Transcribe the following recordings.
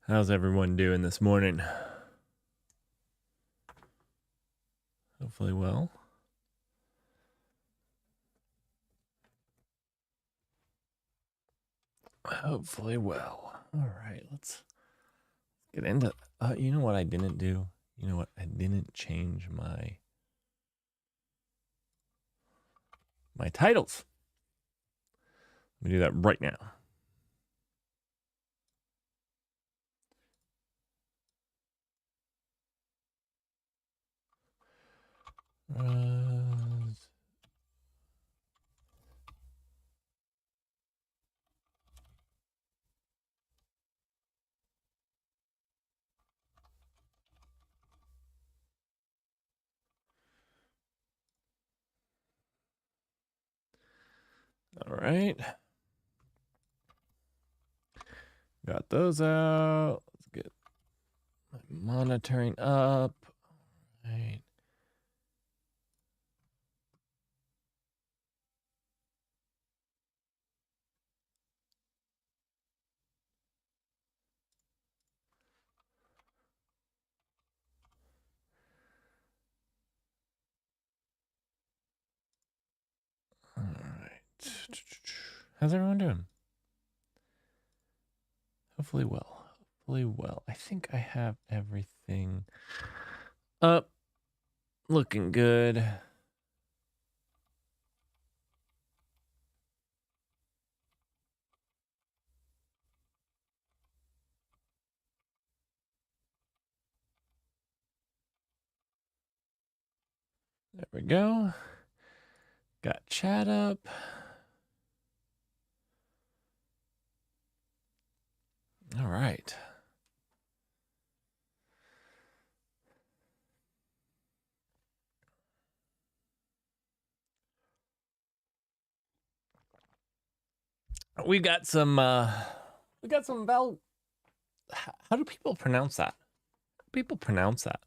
How's everyone doing this morning? Hopefully well. Hopefully well. All right, let's get into. You know what I didn't do? You know what? I didn't change my titles. Let me do that right now. All right. Got those out. Let's get my monitoring up. All right. All right. How's everyone doing? Hopefully well. Hopefully well. I think I have everything up. Looking good. There we go. Got chat up. All right. We got some Val. How do people pronounce that? How do people pronounce that?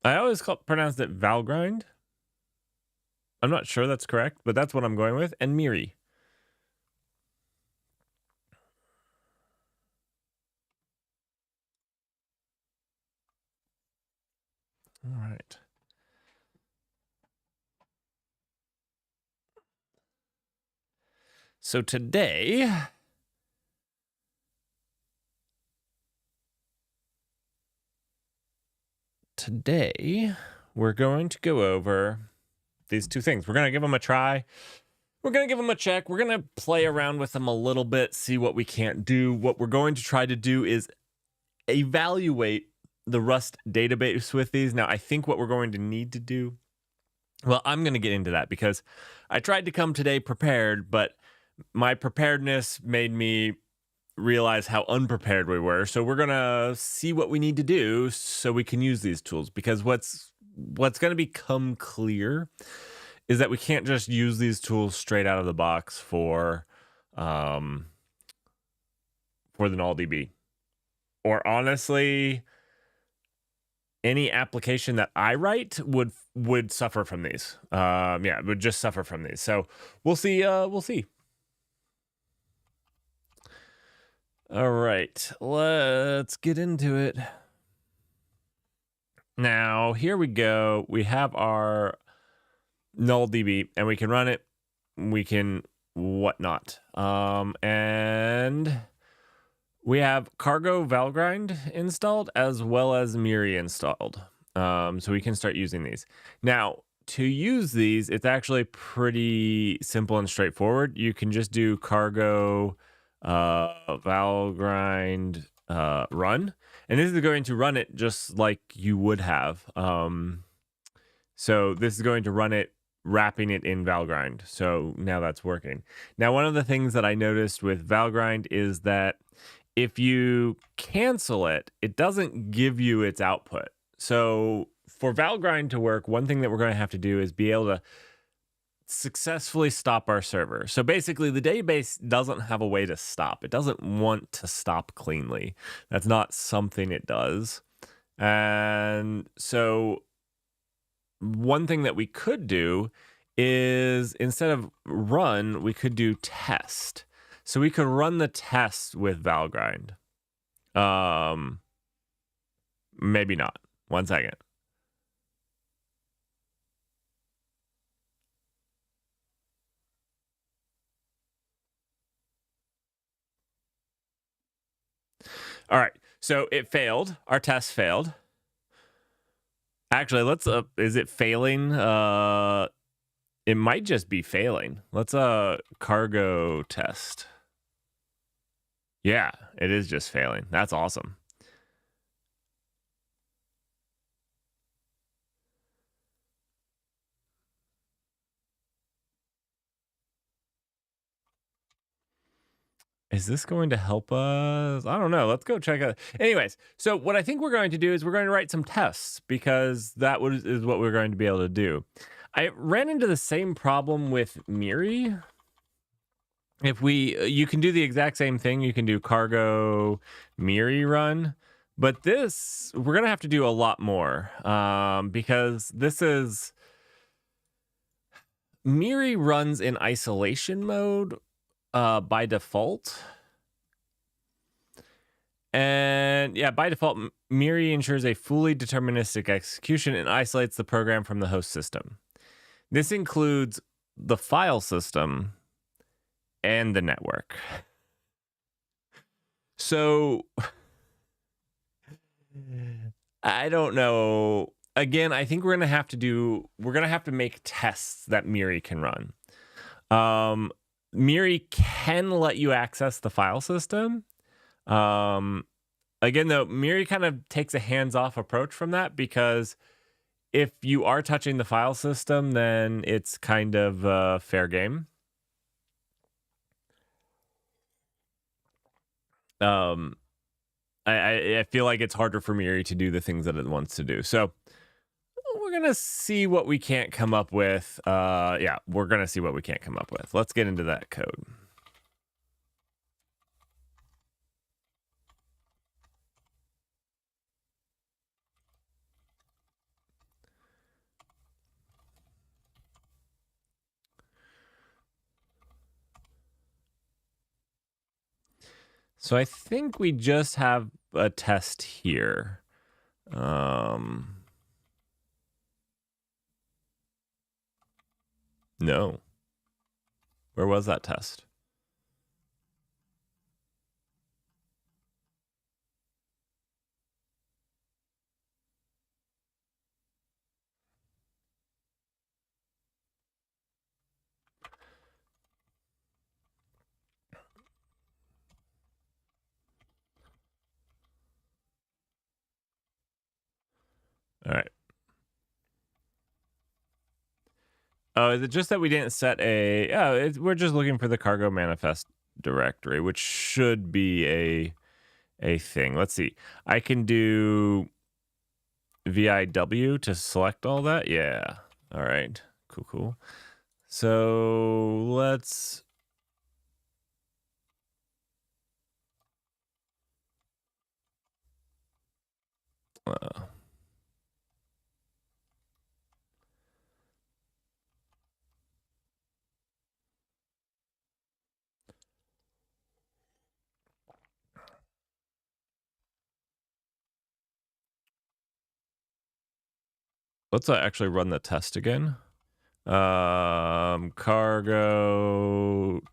I always pronounced it Valgrind. I'm not sure that's correct, but that's what I'm going with. And Miri. All right. So today we're going to go over these two things. We're going to give them a try. We're going to give them a check. We're going to play around with them a little bit, see what we can't do. What we're going to try to do is evaluate the Rust database with these. Now, I think what we're going to need to do, well, I'm going to get into that because I tried to come today prepared, but my preparedness made me realize how unprepared we were. So we're going to see what we need to do so we can use these tools, because what's going to become clear is that we can't just use these tools straight out of the box for the NullDB. Or honestly, any application that I write would suffer from these. Yeah, would just suffer from these. So we'll see. We'll see. All right, let's get into it. Now, here we go. We have our NullDB, and we can run it. We can whatnot. And we have Cargo Valgrind installed as well as Miri installed. So we can start using these. Now, to use these, it's actually pretty simple and straightforward. You can just do Cargo Valgrind run, and this is going to run it just like you would have. So this is going to run it, wrapping it in Valgrind. So now that's working. Now, one of the things that I noticed with Valgrind is that if you cancel it, it doesn't give you its output. So for Valgrind to work, one thing that we're going to have to do is be able to successfully stop our server. So basically, the database doesn't have a way to stop. It doesn't want to stop cleanly. That's not something it does. And so one thing that we could do is instead of run, we could do test. So we could run the test with Valgrind. Maybe not. 1 second. All right. So it failed. Our test failed. Actually, let's is it failing? It might just be failing. Let's cargo test. Yeah, it is just failing. That's awesome. Is this going to help us? I don't know. Let's go check out. Anyways, so what I think we're going to do is we're going to write some tests because is what we're going to be able to do. I ran into the same problem with Miri. If you can do the exact same thing. You can do cargo Miri run, but this we're going to have to do a lot more because this is Miri runs in isolation mode by default. And yeah, by default, Miri ensures a fully deterministic execution and isolates the program from the host system. This includes the file system and the network. So I don't know. Again, I think we're going to have to make tests that Miri can run. Miri can let you access the file system. Again, though, Miri kind of takes a hands-off approach from that because if you are touching the file system, then it's kind of fair game. I feel like it's harder for Miri to do the things that it wants to do. So we're gonna see what we can't come up with. Yeah, we're gonna see what we can't come up with. Let's get into that code. So I think we just have a test here. No. Where was that test? All right. Oh, is it just that we didn't set we're just looking for the cargo manifest directory, which should be a thing. Let's see. I can do VIW to select all that. Yeah. All right. Cool. So let's actually run the test again. Cargo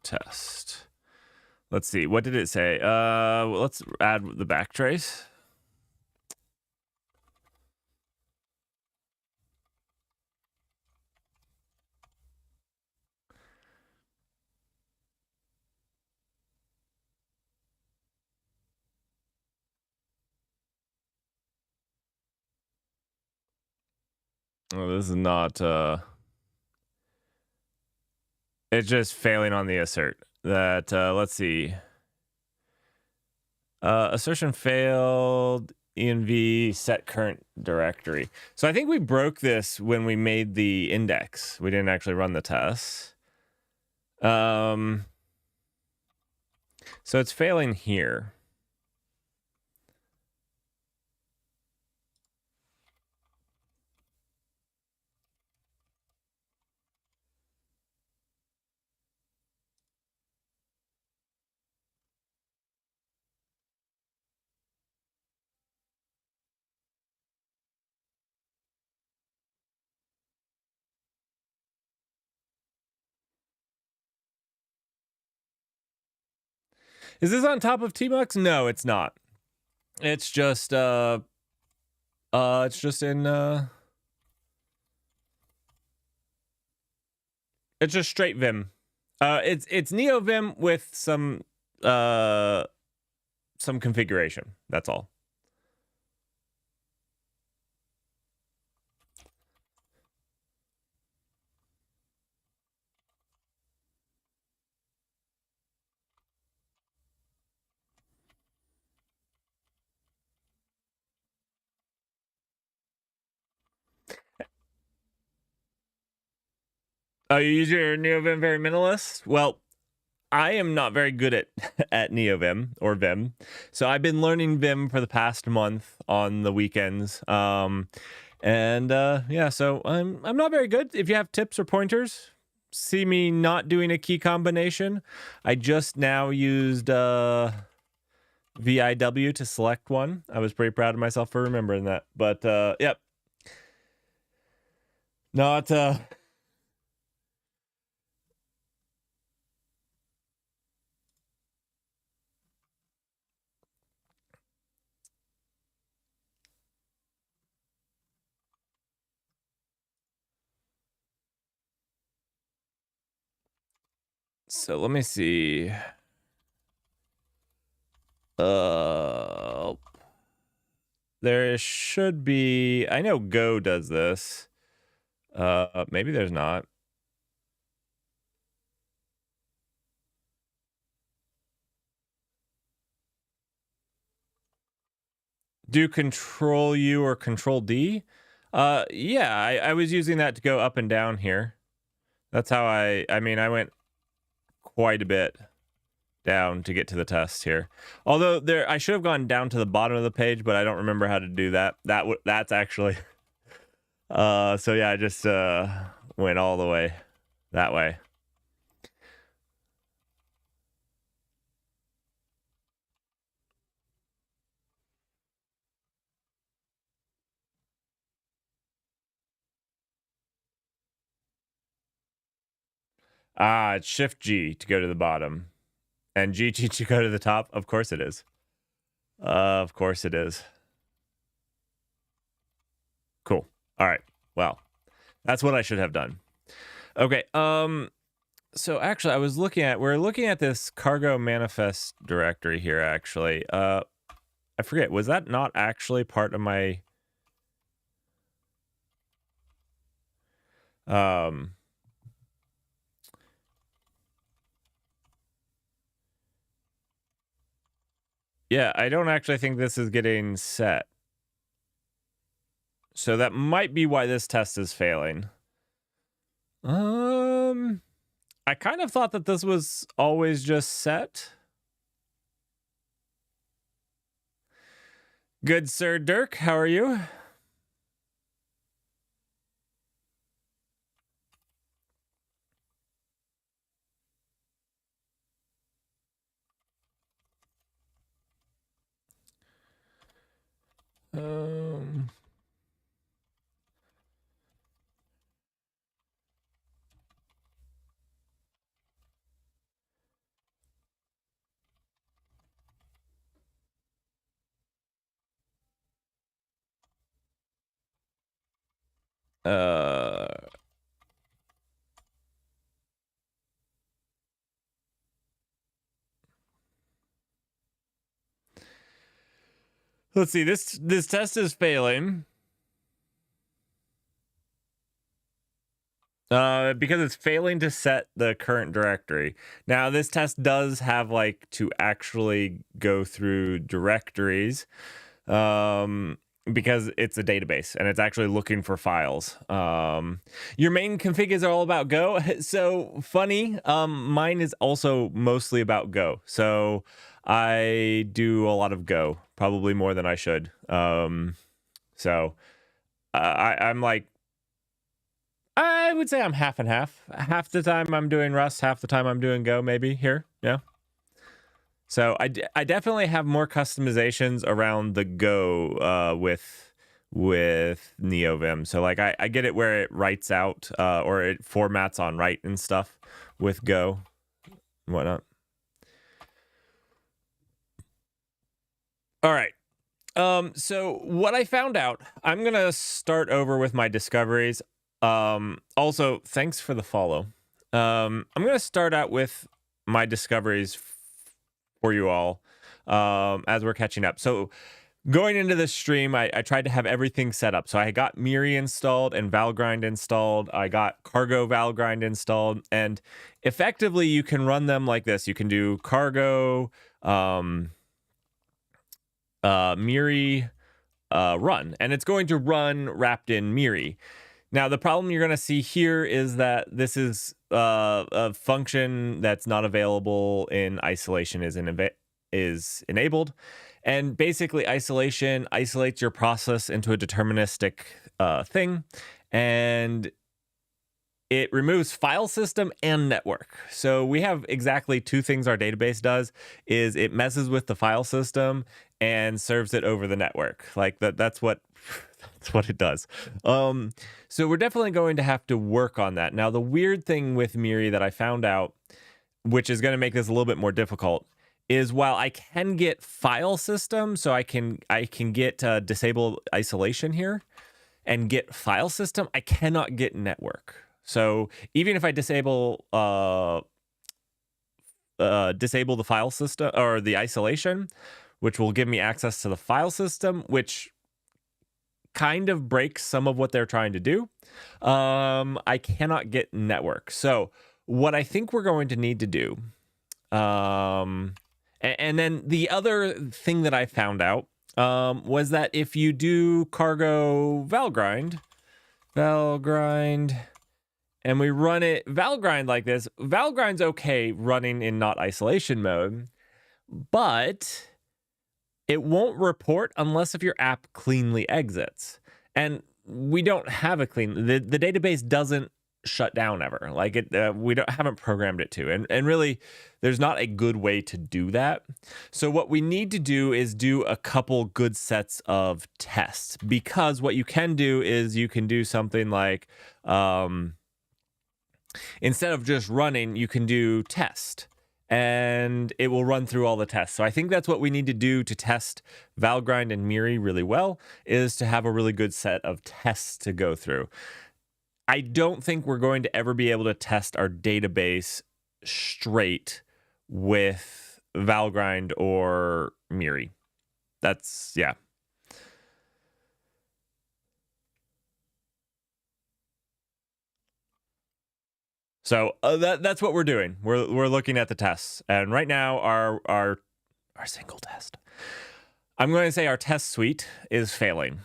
test. Let's see. What did it say? Let's add the backtrace. Oh, this is not it's just failing on the assert. That let's see. Assertion failed. env set current directory. So I think we broke this when we made the index. We didn't actually run the test. So it's failing here. Is this on top of Tmux? No, it's not. It's just it's just in it's just straight Vim. It's Neo Vim with some configuration. That's all. Oh, you use your NeoVim very minimalist? Well, I am not very good at NeoVim or Vim, so I've been learning Vim for the past month on the weekends. Yeah, so I'm not very good. If you have tips or pointers, see me not doing a key combination. I just now used VIW to select one. I was pretty proud of myself for remembering that. But yep, not So let me see. There should be. I know Go does this. Maybe there's not. Do Control U or Control D? Yeah, I was using that to go up and down here. That's how I mean, I went quite a bit down to get to the test here. Although I should have gone down to the bottom of the page, but I don't remember how to do that. That's actually so yeah, I just went all the way that way. It's Shift G to go to the bottom. And GG to go to the top? Of course it is. Of course it is. Cool. All right. Well, that's what I should have done. Okay. So actually we're looking at this cargo manifest directory here actually. I forget, was that not actually part of my yeah, I don't actually think this is getting set. So that might be why this test is failing. I kind of thought that this was always just set. Good Sir Dirk, how are you? Let's see, this test is failing. Because it's failing to set the current directory. Now, this test does have like to actually go through directories, because it's a database and it's actually looking for files. Your main config is all about Go. So funny. Mine is also mostly about Go. So I do a lot of Go, probably more than I should. So I'm like, I would say I'm half and half. Half the time I'm doing Rust, half the time I'm doing Go, maybe here. Yeah. So I definitely have more customizations around the Go with NeoVim. So like I get it where it writes out or it formats on write and stuff with Go and whatnot. All right. So what I found out, I'm going to start over with my discoveries. Also, thanks for the follow. I'm going to start out with my discoveries for you all as we're catching up. So going into this stream, I tried to have everything set up. So I got Miri installed and Valgrind installed. I got Cargo Valgrind installed. And effectively, you can run them like this. You can do Cargo, Miri, run. And it's going to run wrapped in Miri. Now, the problem you're going to see here is that this is a function that's not available in isolation is enabled. And basically, isolation isolates your process into a deterministic thing. And it removes file system and network. So we have exactly two things our database does, is it messes with the file system and serves it over the network. Like that's what it does. So we're definitely going to have to work on that. Now, the weird thing with Miri that I found out, which is going to make this a little bit more difficult, is while I can get file system, so I can get disable isolation here and get file system, I cannot get network. So even if I disable the file system or the isolation, which will give me access to the file system, which kind of breaks some of what they're trying to do, I cannot get network. So what I think we're going to need to do, and then the other thing that I found out was that if you do Cargo Valgrind, and we run it Valgrind like this, Valgrind's okay running in not isolation mode, but it won't report unless if your app cleanly exits. And we don't have a clean, the database doesn't shut down ever. Like we haven't programmed it to. And really, there's not a good way to do that. So what we need to do is do a couple good sets of tests, because what you can do is you can do something like, instead of just running, you can do test, and it will run through all the tests. So I think that's what we need to do to test Valgrind and Miri really well, is to have a really good set of tests to go through. I don't think we're going to ever be able to test our database straight with Valgrind or Miri. Yeah. So that's what we're doing. We're looking at the tests, and right now our single test, I'm going to say our test suite is failing.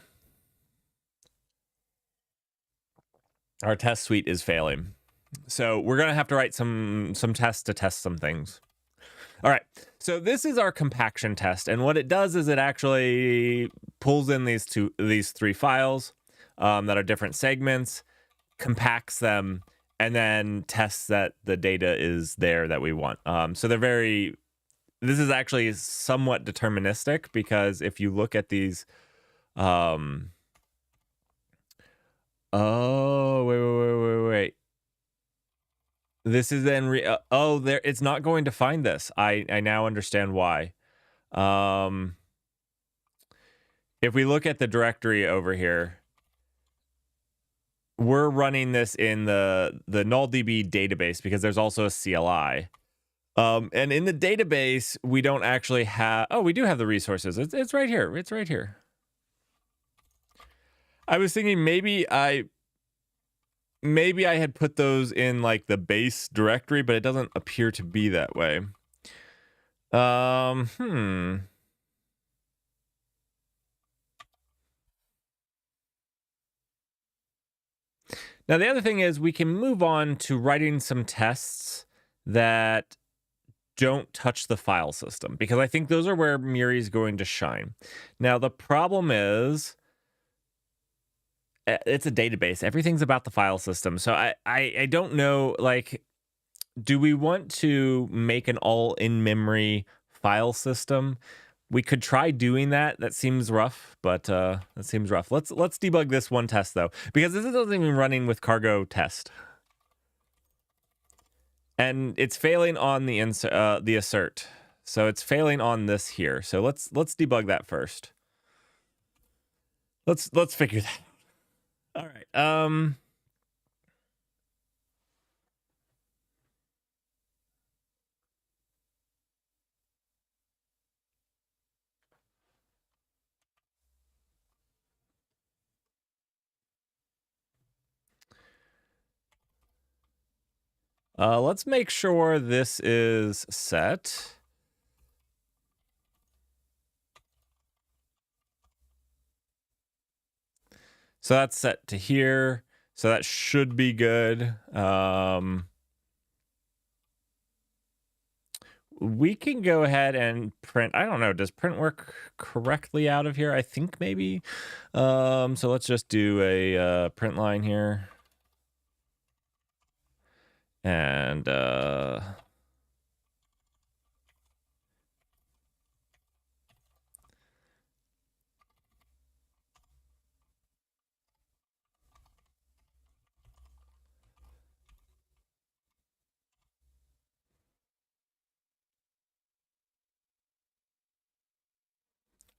Our test suite is failing. So we're going to have to write some tests to test some things. All right. So this is our compaction test, and what it does is it actually pulls in these three files that are different segments, compacts them, and then tests that the data is there that we want. So this is actually somewhat deterministic, because if you look at these, oh, wait. This is then, there, it's not going to find this. I now understand why. If we look at the directory over here, we're running this in the NullDB database, because there's also a CLI. And in the database, we don't actually have, we do have the resources. It's right here. It's right here. I was thinking maybe I had put those in like the base directory, but it doesn't appear to be that way. Now, the other thing is we can move on to writing some tests that don't touch the file system, because I think those are where Miri is going to shine. Now, the problem is it's a database. Everything's about the file system. So I don't know, like, do we want to make an all in-memory file system? We could try doing that. That seems rough, but Let's debug this one test, though, because this isn't even running with cargo test. And it's failing on the assert. So it's failing on this here. So let's debug that first. Let's figure that out. All right. Let's make sure this is set. So that's set to here. So that should be good. We can go ahead and print. I don't know. Does print work correctly out of here? I think maybe. So let's just do a print line here. And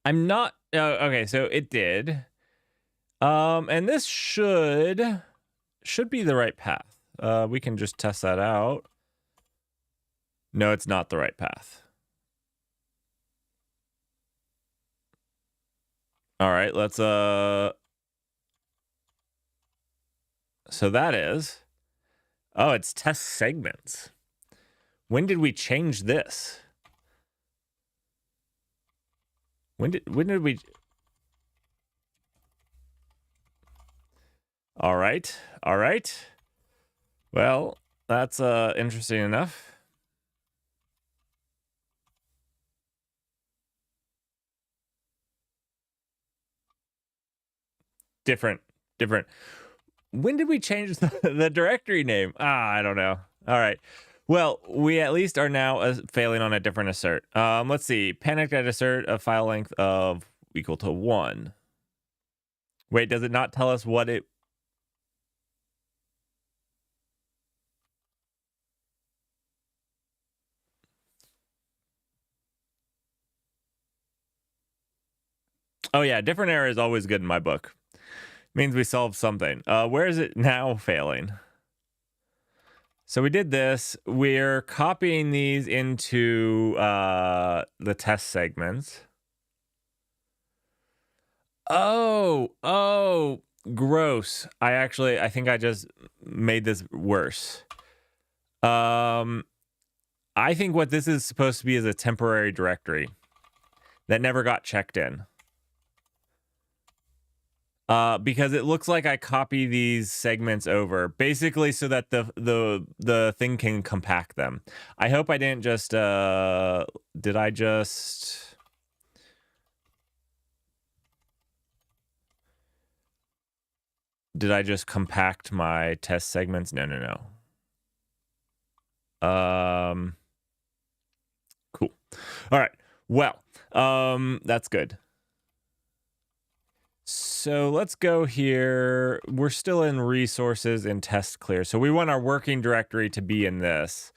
I'm not okay, so it did. And this should be the right path. We can just test that out. No, it's not the right path. All right, let's so that is, oh, it's test segments. When did we change this? When did we? All right. Well, that's interesting enough. Different. When did we change the directory name? I don't know. All right. Well, we at least are now failing on a different assert. Let's see. Panicked at assert a file length of equal to 1. Wait, does it not tell us what it... Oh yeah, different error is always good in my book. Means we solved something. Where is it now failing? So we did this. We're copying these into the test segments. Oh, gross. I think I just made this worse. I think what this is supposed to be is a temporary directory that never got checked in. Because it looks like I copy these segments over, basically so that the thing can compact them. I hope I didn't just did I just compact my test segments? No. Cool. All right. Well, that's good. So let's go here. We're still in resources and test clear. So we want our working directory to be in this.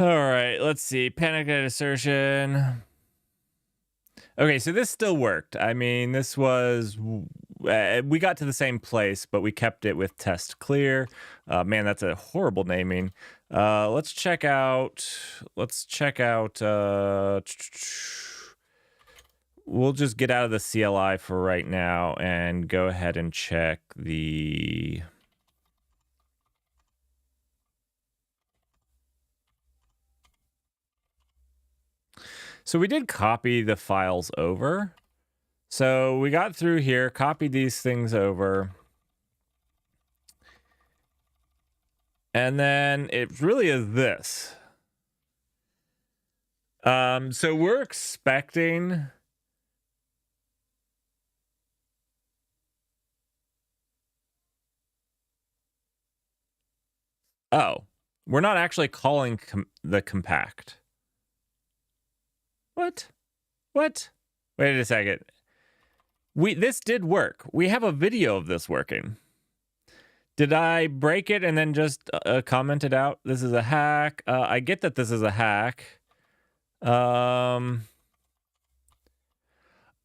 All right, let's see. Panic at assertion. Okay, so this still worked. I mean, this was... we got to the same place, but we kept it with test clear. Man, that's a horrible naming. Let's check out... we'll just get out of the CLI for right now and go ahead and check the... So we did copy the files over. So we got through here, copied these things over. And then it really is this. So we're expecting... Oh, we're not actually calling the compact. What? What? Wait a second. This did work. We have a video of this working. Did I break it and then just comment it out? This is a hack. I get that this is a hack.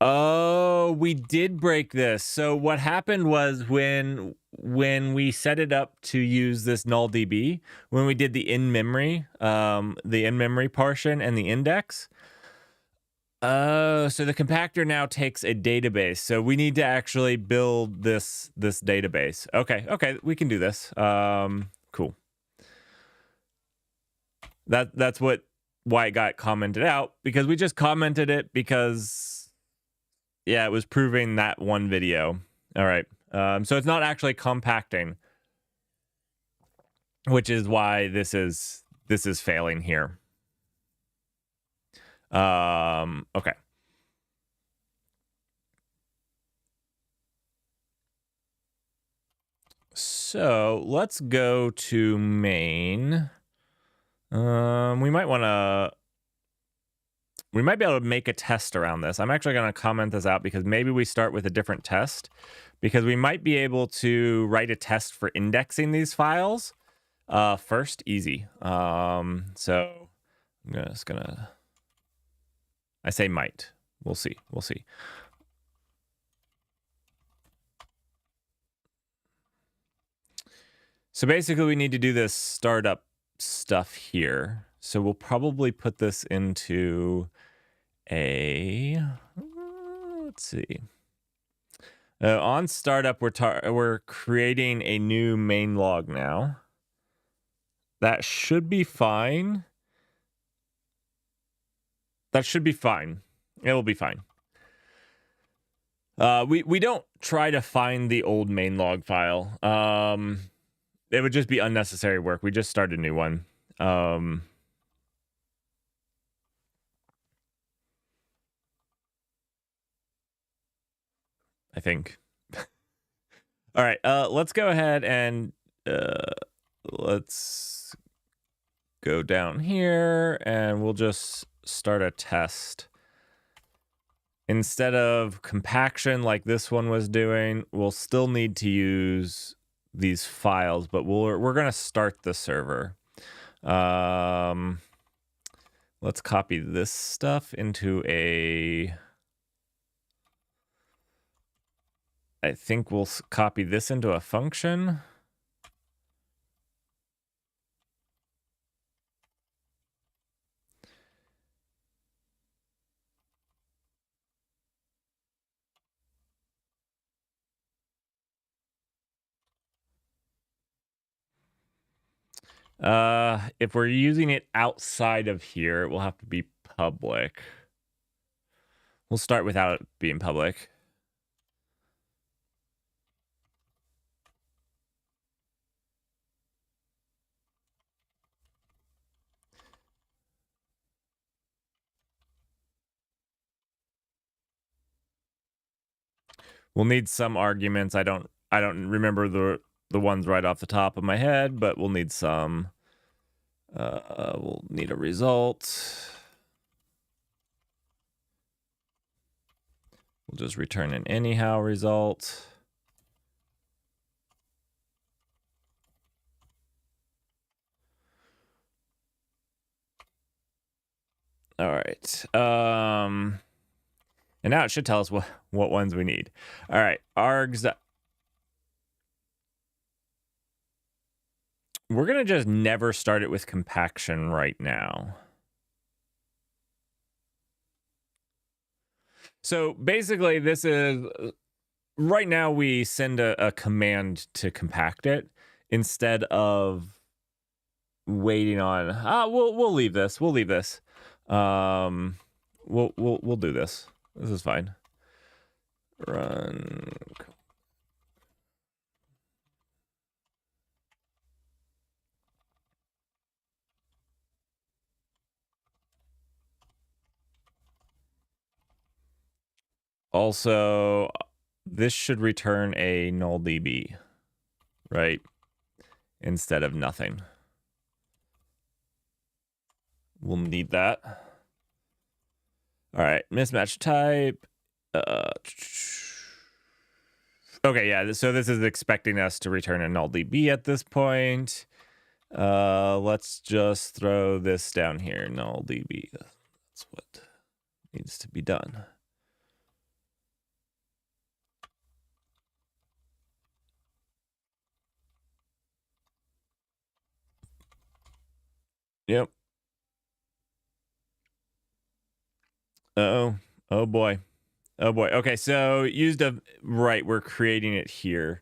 Oh, we did break this. So what happened was when we set it up to use this null DB, when we did the in-memory portion and the index. Oh, so the compactor now takes a database. So we need to actually build this database. Okay, we can do this. Cool. That's why it got commented out, because we just commented it because... Yeah, it was proving that one video. All right. So it's not actually compacting, which is why this is failing here. Okay. So let's go to main. We might be able to make a test around this. I'm actually going to comment this out because maybe we start with a different test, because we might be able to write a test for indexing these files first. Easy. So I'm just gonna... I say might. We'll see. So basically we need to do this startup stuff here. So we'll probably put this into a... let's see. On startup, we're creating a new main log now. That should be fine. That should be fine. It will be fine. We don't try to find the old main log file. It would just be unnecessary work. We just start a new one. I think. All right, let's go ahead and let's go down here and we'll just start a test. Instead of compaction like this one was doing, we'll still need to use these files, but we're going to start the server. Let's copy this stuff into a... I think we'll copy this into a function. If we're using it outside of here, it will have to be public. We'll start without it being public. We'll need some arguments. I don't remember the ones right off the top of my head, but we'll need some. We'll need a result. We'll just return an anyhow result. All right. And now it should tell us what ones we need. All right, args. We're going to just never start it with compaction right now. So basically this is, right now we send a command to compact it instead of waiting on, we'll leave this. We'll leave this. We'll do this. This is fine. Run. Also, this should return a null DB, right? Instead of nothing. We'll need that. All right, mismatch type. Okay, yeah, so this is expecting us to return a null DB at this point. Let's just throw this down here, null DB. That's what needs to be done. Yep. Uh-oh. Oh boy. Oh boy. Okay, so right, we're creating it here.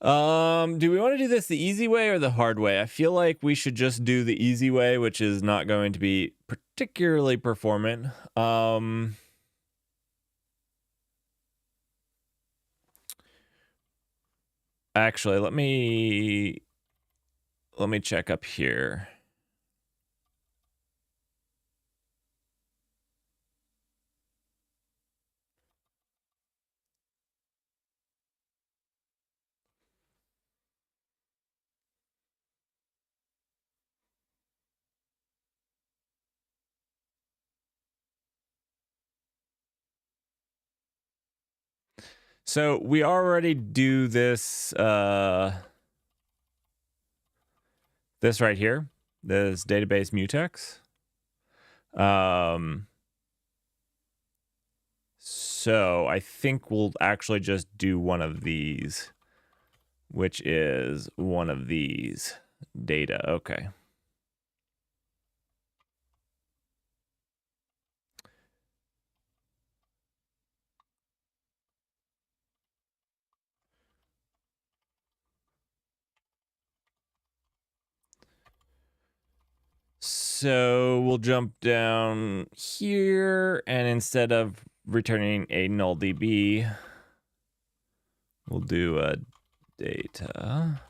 Do we want to do this the easy way or the hard way? I feel like we should just do the easy way, which is not going to be particularly performant. Actually, let me check up here. So we already do this this right here, this database mutex. So I think we'll actually just do one of these, which is one of these data. Okay. So we'll jump down here, and instead of returning a null DB, we'll do a data.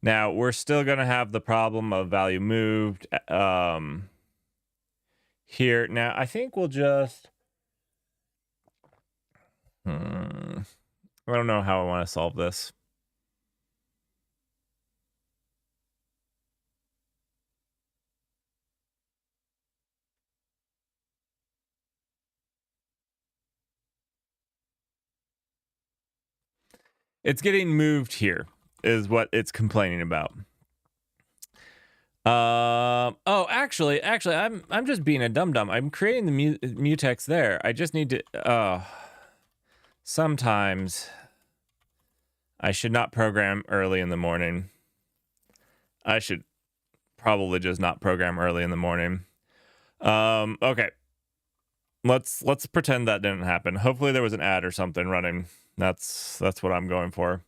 Now we're still going to have the problem of value moved here. Now I think we'll just I don't know how I want to solve this. It's getting moved here is what it's complaining about. Oh, actually, I'm just being a dum-dum. I'm creating the mutex there. I just need to, sometimes I should not program early in the morning. I should probably just not program early in the morning. Okay. Let's pretend that didn't happen. Hopefully there was an ad or something running. That's what I'm going for.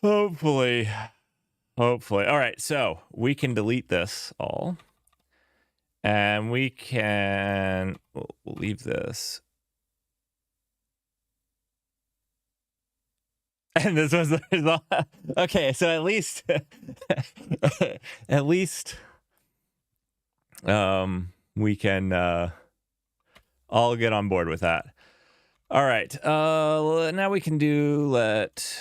Hopefully. All right, so we can delete this all. And we can we'll leave this. And this was the result. Okay, so at least we can all get on board with that. All right. Now we can do let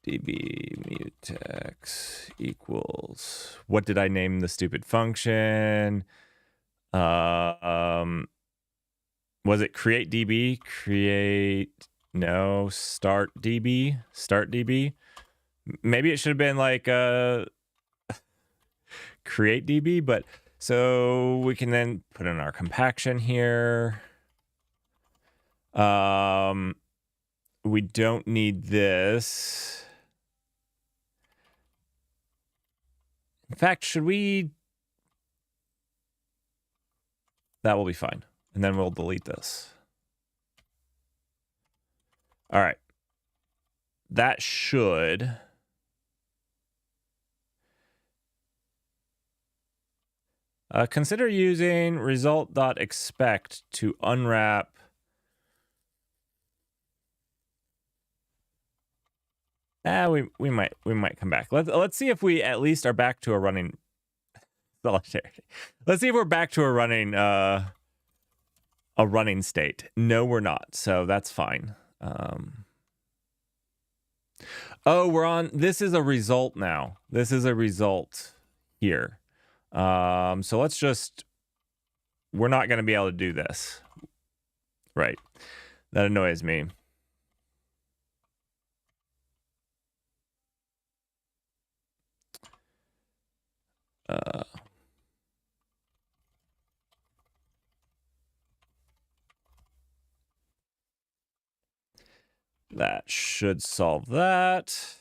db mutex equals, what did I name the stupid function? Was it create db? Start db. Maybe it should have been like create db, but so we can then put in our compaction here. We don't need this. In fact, should we? That will be fine. And then we'll delete this. All right. That should. Consider using result.expect to unwrap. We might come back. Let's see if we at least are back to a running solidarity. Let's see if we're back to a running state. No, we're not. So that's fine. Oh, we're on. This is a result now. This is a result here. So let's just. We're not going to be able to do this. Right. That annoys me. That should solve that.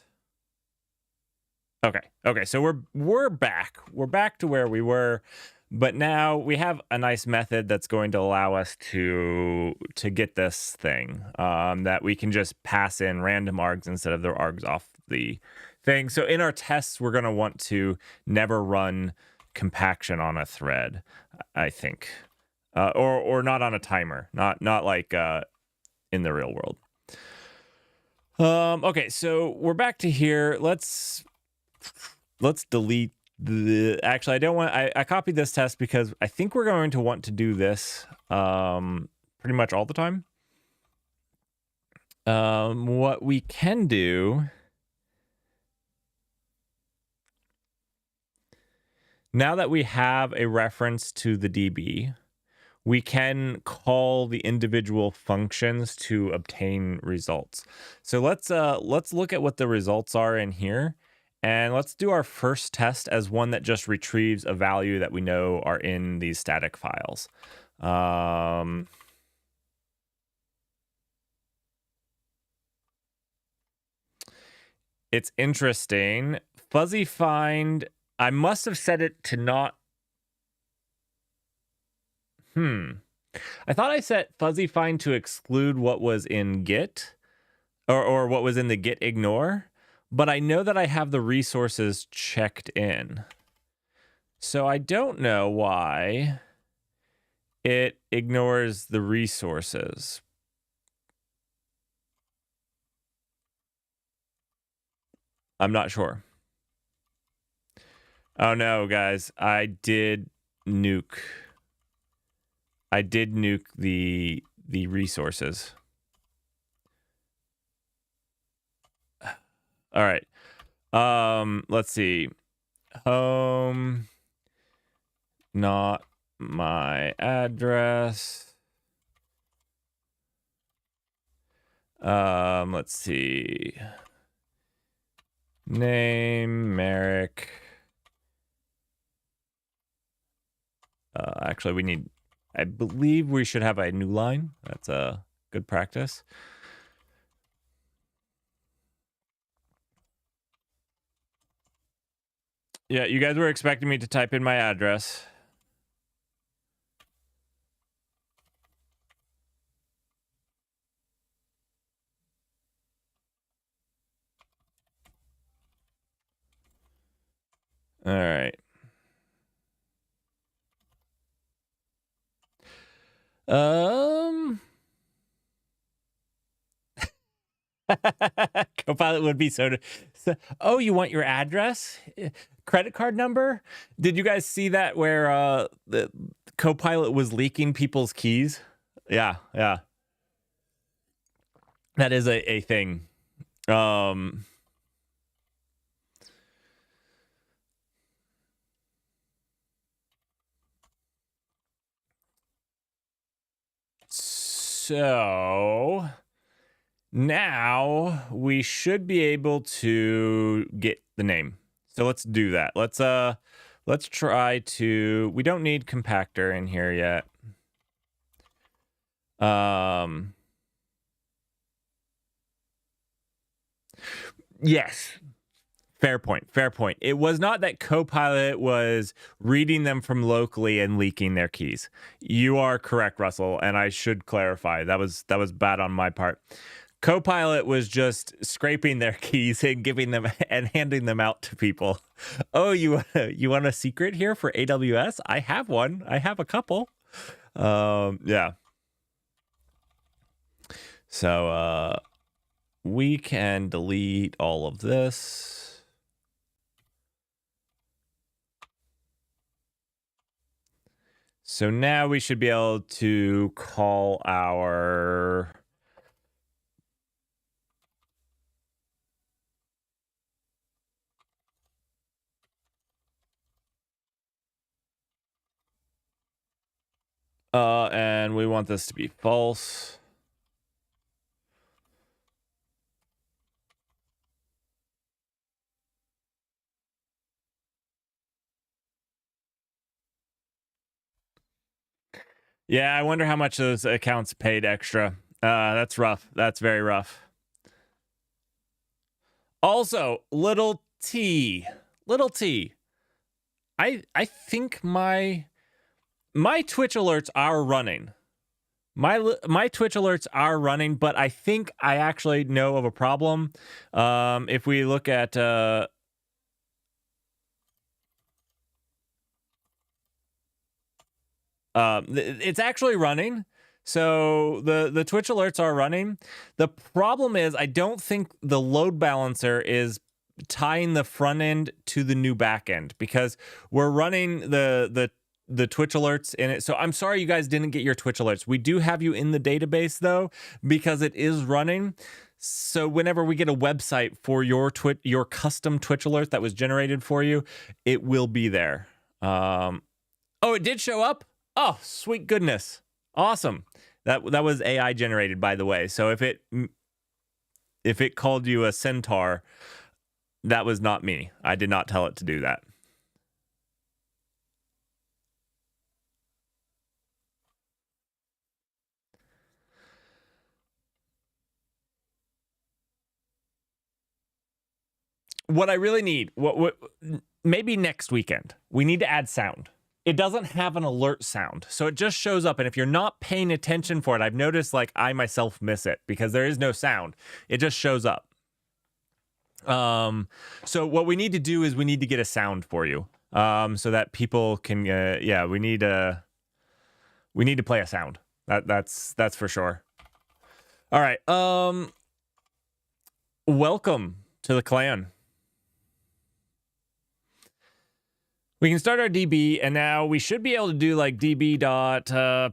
Okay, so we're back. We're back to where we were, but now we have a nice method that's going to allow us to get this thing that we can just pass in random args instead of the args off the thing. So in our tests, we're going to want to never run compaction on a thread, I think, or not on a timer, not like in the real world. Okay, so we're back to here. Let's delete the. Actually, I don't want. I copied this test because I think we're going to want to do this pretty much all the time. What we can do now that we have a reference to the DB, we can call the individual functions to obtain results. So let's look at what the results are in here, and let's do our first test as one that just retrieves a value that we know are in these static files. It's interesting. Fuzzy find. I must have set it to not. I thought I set fuzzy find to exclude what was in Git or what was in the Git ignore, but I know that I have the resources checked in. So I don't know why it ignores the resources. I'm not sure. Oh no, guys, I did nuke the resources. All right. Let's see. Home, not my address. Let's see. Name, Merrick. Actually, I believe we should have a new line. That's a good practice. Yeah, you guys were expecting me to type in my address. All right. Copilot would be so. Oh, you want your address, credit card number? Did you guys see that where the Copilot was leaking people's keys? Yeah. That is a thing. So now we should be able to get the name. So let's do that. Let's try to. We don't need compactor in here yet. Yes. Fair point. It was not that Copilot was reading them from locally and leaking their keys. You are correct, Russell, and I should clarify. That was bad on my part. Copilot was just scraping their keys and giving them and handing them out to people. Oh, you want a secret here for AWS? I have one. I have a couple. Yeah. So we can delete all of this. So now we should be able to call our and we want this to be false. Yeah, I wonder how much those accounts paid extra. That's rough. That's very rough. Also, little T. I think my Twitch alerts are running. My Twitch alerts are running, but I think I actually know of a problem. If we look at it's actually running. So the Twitch alerts are running. The problem is I don't think the load balancer is tying the front end to the new back end, because we're running the Twitch alerts in it. So I'm sorry you guys didn't get your Twitch alerts. We do have you in the database though, because it is running. So whenever we get a website for your custom Twitch alert that was generated for you, it will be there. Oh, it did show up? Oh, sweet goodness. Awesome. That was AI generated, by the way. So if it called you a centaur, that was not me. I did not tell it to do that. What I really need, what maybe next weekend, we need to add sound. It doesn't have an alert sound, so it just shows up. And if you're not paying attention for it, I've noticed like I myself miss it because there is no sound. It just shows up. So what we need to do is we need to get a sound for you, so that people can. We need to play a sound. That's for sure. All right. Welcome to the clan. We can start our DB, and now we should be able to do like DB dot. Oh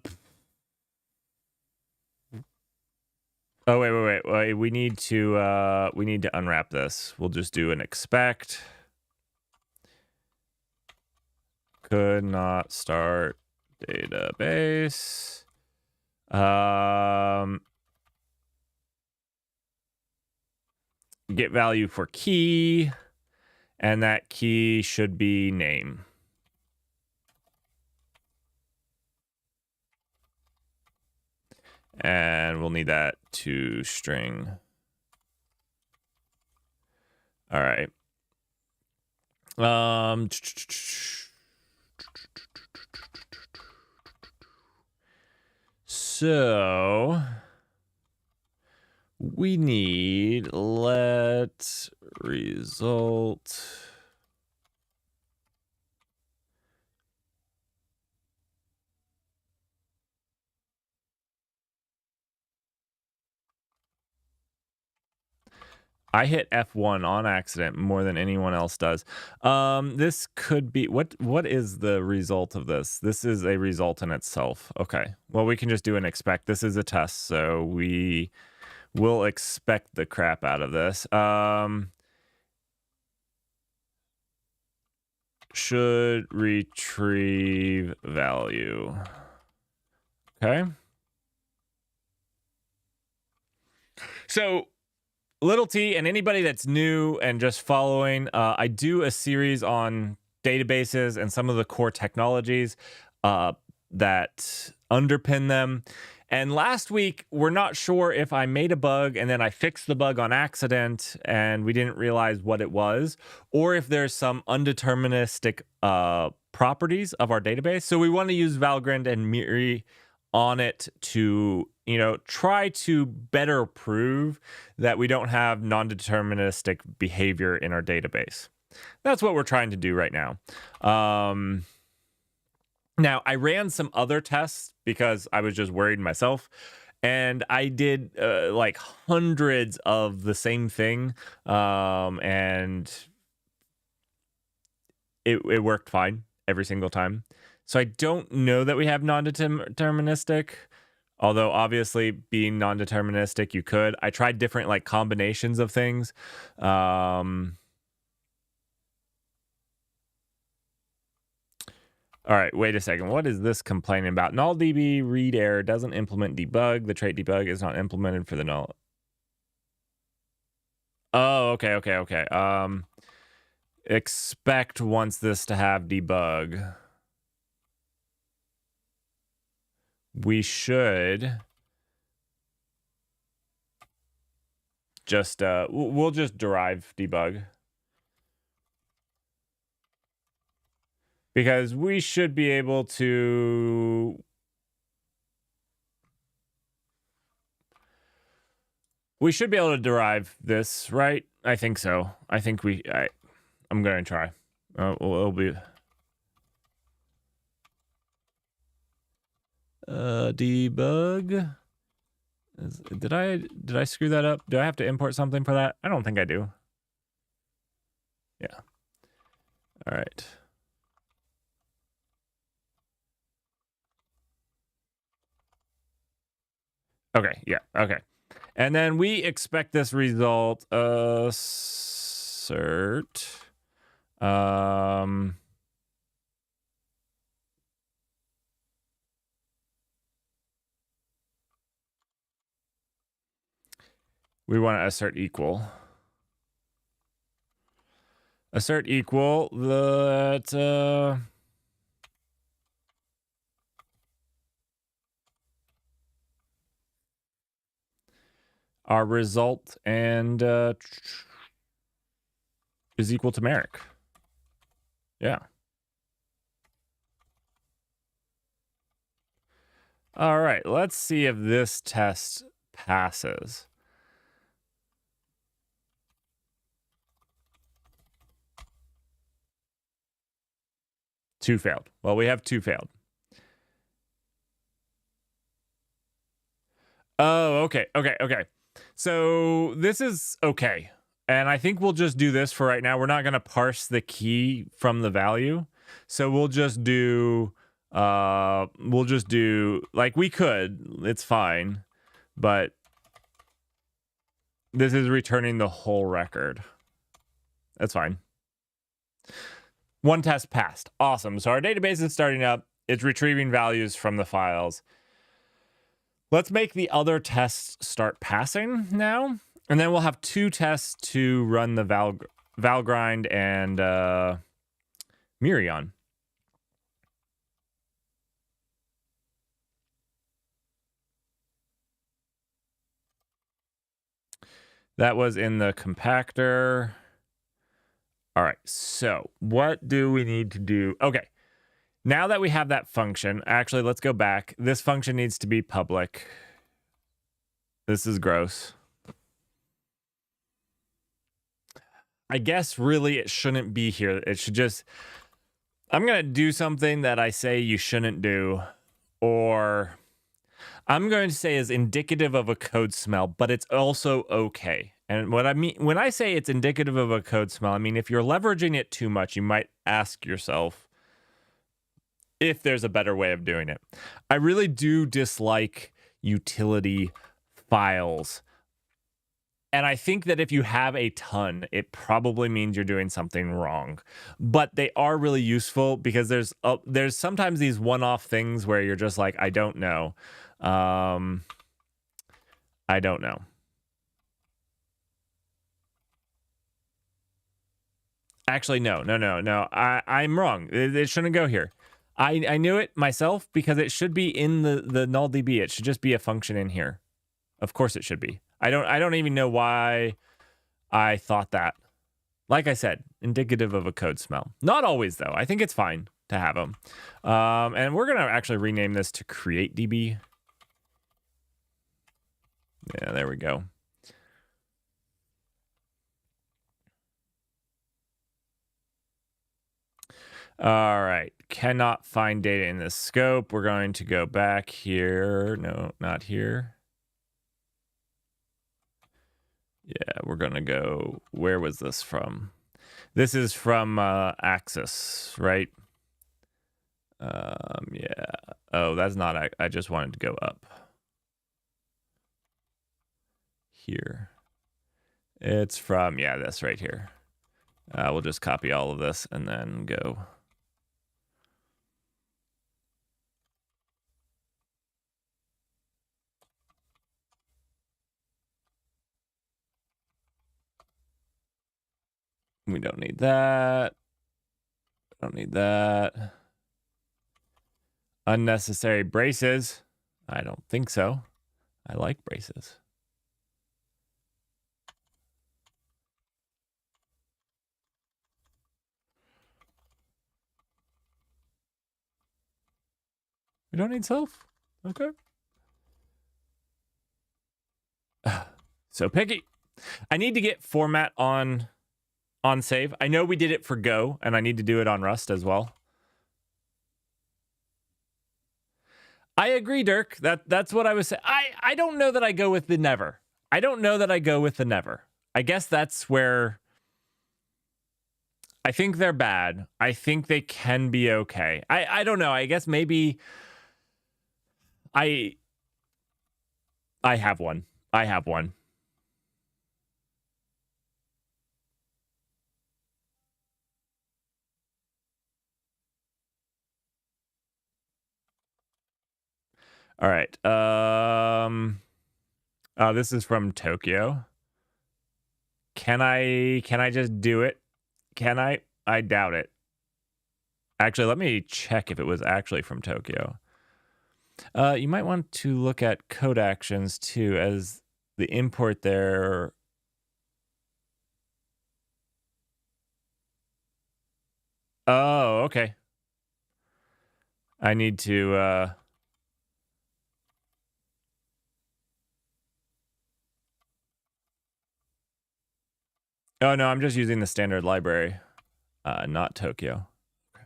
wait. We need to unwrap this. We'll just do an expect. Could not start database. Get value for key. And that key should be name. And we'll need that to string. All right. So we need let result. I hit F1 on accident more than anyone else does. This could be what is the result of this? This is a result in itself. Okay. Well, we can just do an expect. This is a test, so we will expect the crap out of this. Should retrieve value. Okay. So little T, and anybody that's new and just following, I do a series on databases and some of the core technologies that underpin them. And last week, we're not sure if I made a bug and then I fixed the bug on accident and we didn't realize what it was, or if there's some undeterministic properties of our database. So we want to use Valgrind and Miri on it to, try to better prove that we don't have non-deterministic behavior in our database. That's what we're trying to do right now. Now, I ran some other tests because I was just worried myself. And I did like hundreds of the same thing. And it worked fine every single time. So I don't know that we have non-deterministic. Although obviously being non-deterministic, you could. I tried different like combinations of things. All right, wait a second. What is this complaining about? NullDB read error doesn't implement debug. The trait debug is not implemented for the null. Oh, okay. Expect wants this to have debug. We should just we'll just derive debug, because we should be able to derive this, right? I think so. I think I'm going to try. It'll be debug. Did I screw that up? Do I have to import something for that? I don't think I do. Yeah. All right. Okay, yeah, okay. And then we expect this result assert we want to assert equal that our result and is equal to Merrick. Yeah. All right, let's see if this test passes. Two failed. Well, we have two failed. Oh, okay. So this is okay. And I think we'll just do this for right now. We're not going to parse the key from the value. So we'll just do like we could. It's fine. But this is returning the whole record. That's fine. One test passed. Awesome. So our database is starting up. It's retrieving values from the files. Let's make the other tests start passing now. And then we'll have two tests to run the Valgrind and Miri on. That was in the compactor. All right, so what do we need to do? Okay, now that we have that function, actually, let's go back. This function needs to be public. This is gross. I guess really it shouldn't be here. It should just... I'm going to do something that I say you shouldn't do, or I'm going to say is indicative of a code smell, but it's also okay. And what I mean when I say it's indicative of a code smell, I mean if you're leveraging it too much, you might ask yourself if there's a better way of doing it. I really do dislike utility files. And I think that if you have a ton, it probably means you're doing something wrong. But they are really useful because there's sometimes these one-off things where you're just like, I don't know. I don't know. Actually, no. I'm wrong. It shouldn't go here. I knew it myself because it should be in the NullDB. It should just be a function in here. Of course it should be. I don't even know why I thought that. Like I said, indicative of a code smell. Not always, though. I think it's fine. to have them. And we're going to actually rename this to create DB. Yeah, there we go. All right, cannot find data in the scope. We're going to go back here. No, not here. Yeah, we're going to go, where was this from? This is from Axis, right? Yeah. Oh, that's not, I just wanted to go up. Here. It's from, yeah, this right here. We'll just copy all of this and then go. We don't need that. Don't need that. Unnecessary braces. I don't think so. I like braces. We don't need self. Okay. So picky. I need to get format on save. I know we did it for Go, and I need to do it on Rust as well. I agree, Dirk. That's what I was saying. I don't know that I go with the never. I don't know that I go with the never. I guess that's where I think they're bad. I think they can be okay. I don't know. I guess maybe I have one. I have one. All right. This is from Tokyo. Can I just do it? Can I? I doubt it. Actually, let me check if it was actually from Tokyo. You might want to look at code actions too, as the import there. Oh, okay. I need to oh no, I'm just using the standard library, not Tokyo. Okay.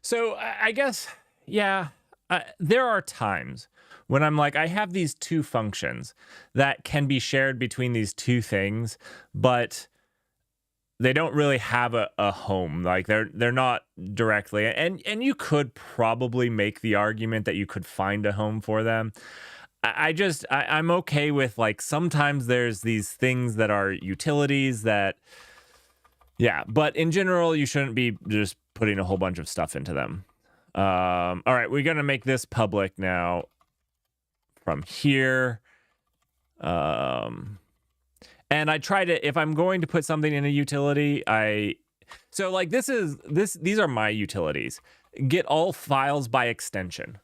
So I guess, yeah, there are times when I'm like, I have these two functions that can be shared between these two things, but they don't really have a home. Like they're not directly, and you could probably make the argument that you could find a home for them. I'm okay with, like, sometimes there's these things that are utilities that, yeah, but in general, you shouldn't be just putting a whole bunch of stuff into them. All right, we're going to make this public now from here. And I try to, if I'm going to put something in a utility, so like these are my utilities. Get all files by extension.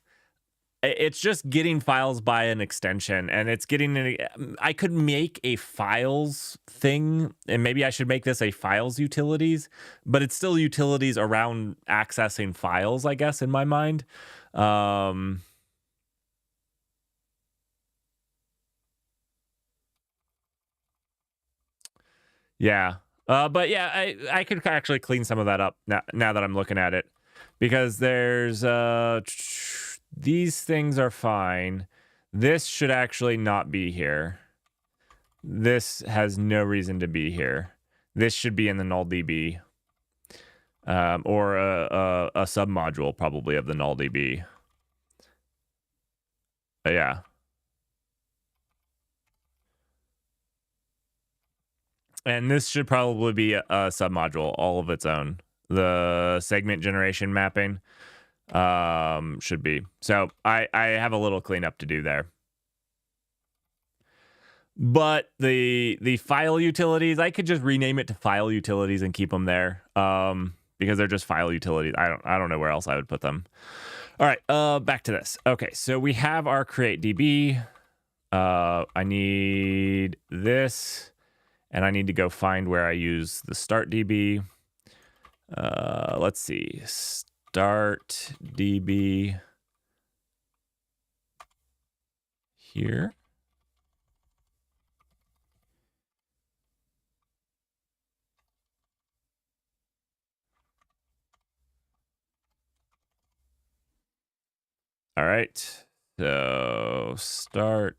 It's just getting files by an extension, and it's getting I could make a files thing, and maybe I should make this a files utilities, but it's still utilities around accessing files, I guess, in my mind. Yeah. But yeah, I could actually clean some of that up now that I'm looking at it, because there's these things are fine. This should actually not be here. This has no reason to be here. This should be in the null DB, or a submodule probably of the null DB. Yeah. And this should probably be a submodule all of its own. The segment generation mapping should be. So I have a little cleanup to do there. But the file utilities, I could just rename it to file utilities and keep them there, because they're just file utilities. I don't know where else I would put them. All right, back to this. Okay, so we have our create DB. I need this, and I need to go find where I use the start DB. Let's see, start DB here. All right, so start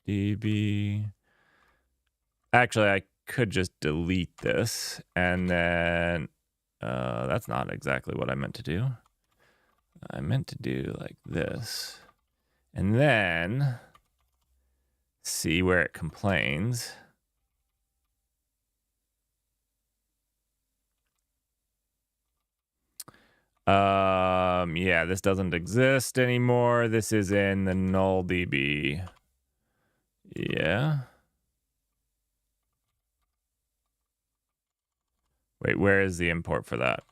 DB. Actually, I could just delete this, and then that's not exactly what I meant to do. I meant to do like this, and then see where it complains. Yeah, this doesn't exist anymore. This is in the null DB. Yeah. Wait, where is the import for that?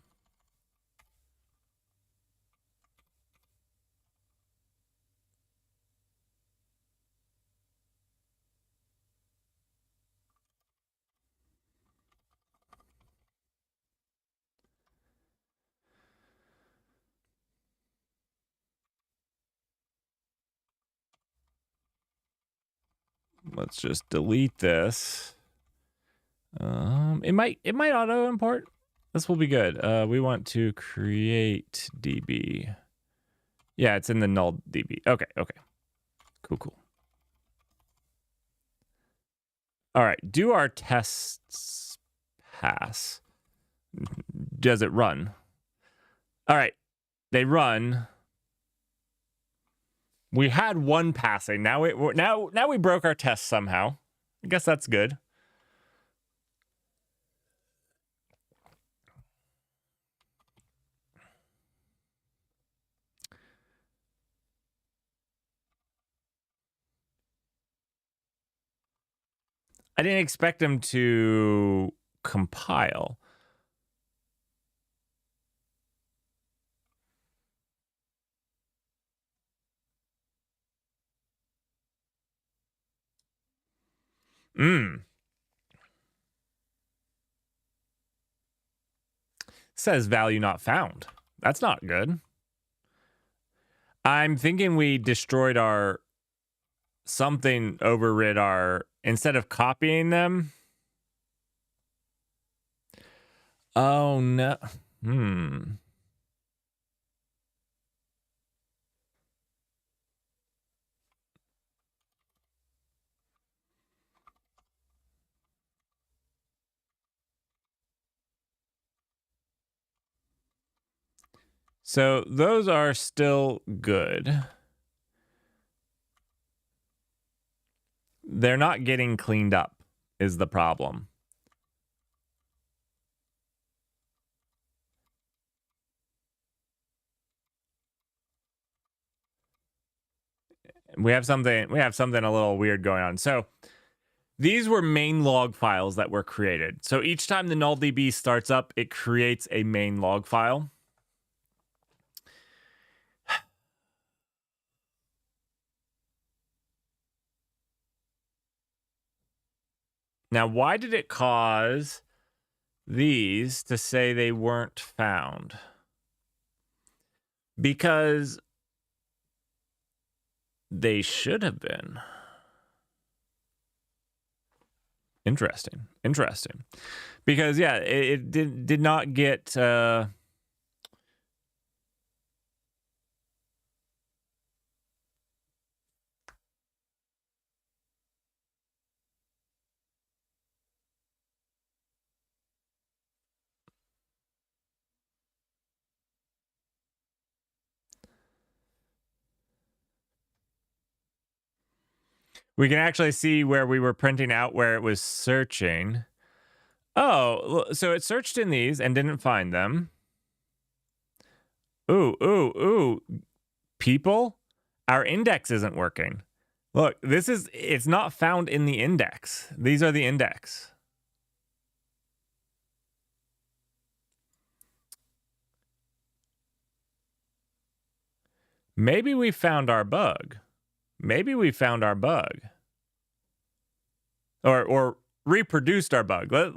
Let's just delete this. It might auto import. This will be good. We want to create DB. Yeah, it's in the null DB. Okay. Cool. All right, do our tests pass? Does it run? All right, they run. We had one passing. Now we broke our test somehow. I guess that's good. I didn't expect him to compile. Says value not found. That's not good. I'm thinking we destroyed our something, overrid our, instead of copying them. Oh no. So those are still good. They're not getting cleaned up is the problem. We have something a little weird going on. So these were main log files that were created. So each time the nullDB starts up, it creates a main log file. Now, why did it cause these to say they weren't found? Because they should have been. Interesting. Because, yeah, it did not get... We can actually see where we were printing out where it was searching. Oh, so it searched in these and didn't find them. Ooh. People, our index isn't working. Look, it's not found in the index. These are the index. Maybe we found our bug. Maybe we found our bug. Or reproduced our bug. I'm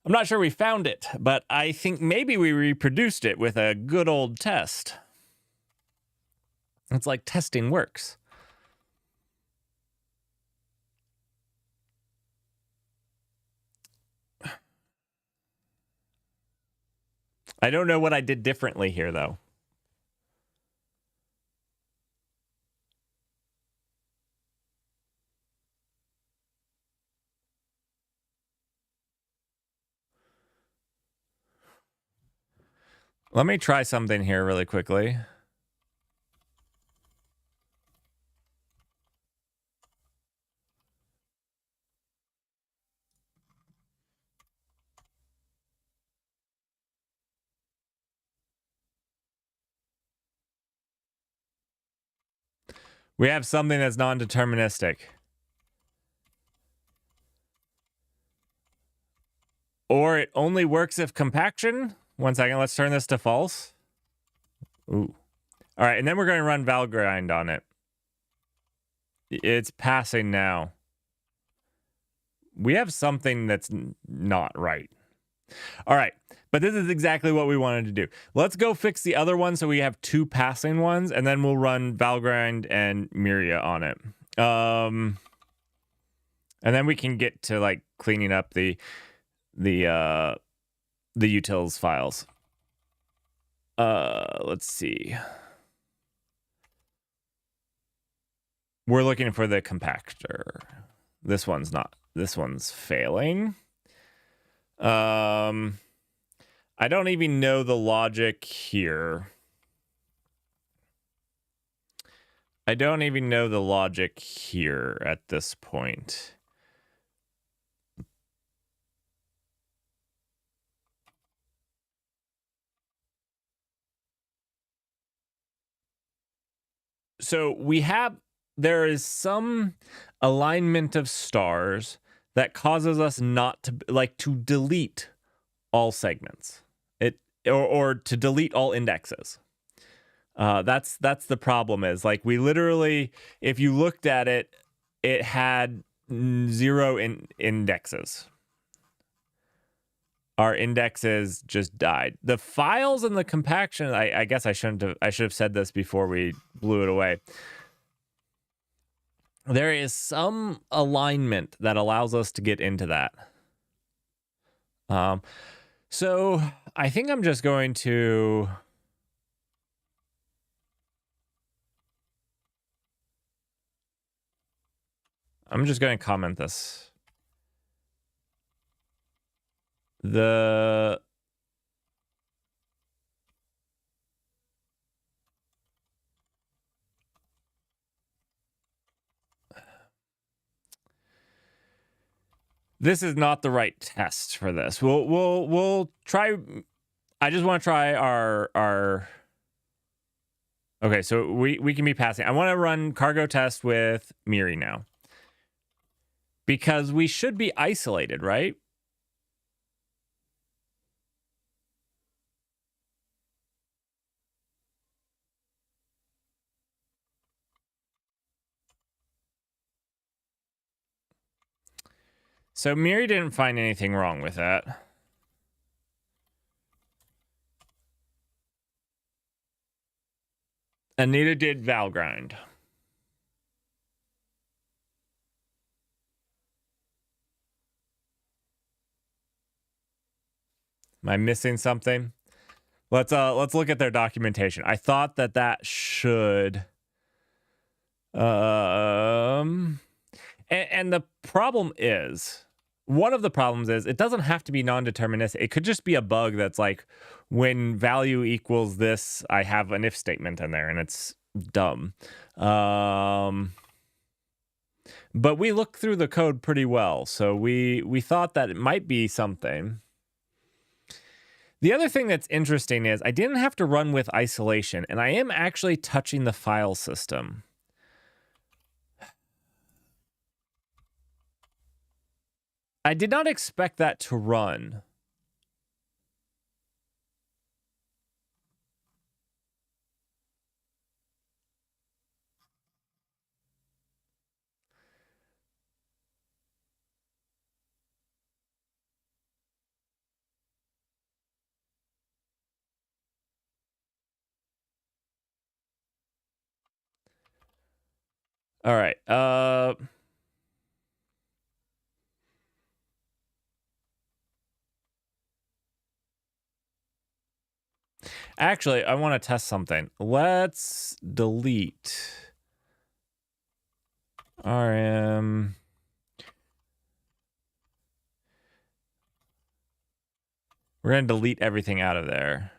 not sure we found it, but I think maybe we reproduced it with a good old test. It's like testing works. I don't know what I did differently here, though. Let me try something here really quickly. We have something that's non-deterministic. Or it only works if compaction. 1 second, let's turn this to false. Ooh. All right, and then we're going to run Valgrind on it. It's passing now. We have something that's not right. All right, but this is exactly what we wanted to do. Let's go fix the other one so we have 2 passing ones, and then we'll run Valgrind and Miri on it. And then we can get to like cleaning up the utils files. Let's see. We're looking for the compactor. This one's not. This one's failing. I don't even know the logic here. I don't even know the logic here at this point. So there is some alignment of stars that causes us not to delete all segments. Or to delete all indexes. That's the problem is like we literally, if you looked at it, it had 0 indexes. Our indexes just died. The files and the compaction, I guess I should have said this before we blew it away. There is some alignment that allows us to get into that. So I think I'm just going to... I'm just going to comment this. This is not the right test for this. We'll try. I just want to try our. Okay, so we can be passing. I want to run cargo test with Miri now. Because we should be isolated, right? So Miri didn't find anything wrong with that. And neither did Valgrind. Am I missing something? Let's look at their documentation. I thought that should and the problem is, one of the problems is it doesn't have to be non-deterministic. It could just be a bug that's like, when value equals this, I have an if statement in there, and it's dumb. But we looked through the code pretty well, so we thought that it might be something. The other thing that's interesting is I didn't have to run with isolation, and I am actually touching the file system. I did not expect that to run. All right. Actually, I want to test something. Let's delete RM. We're going to delete everything out of there.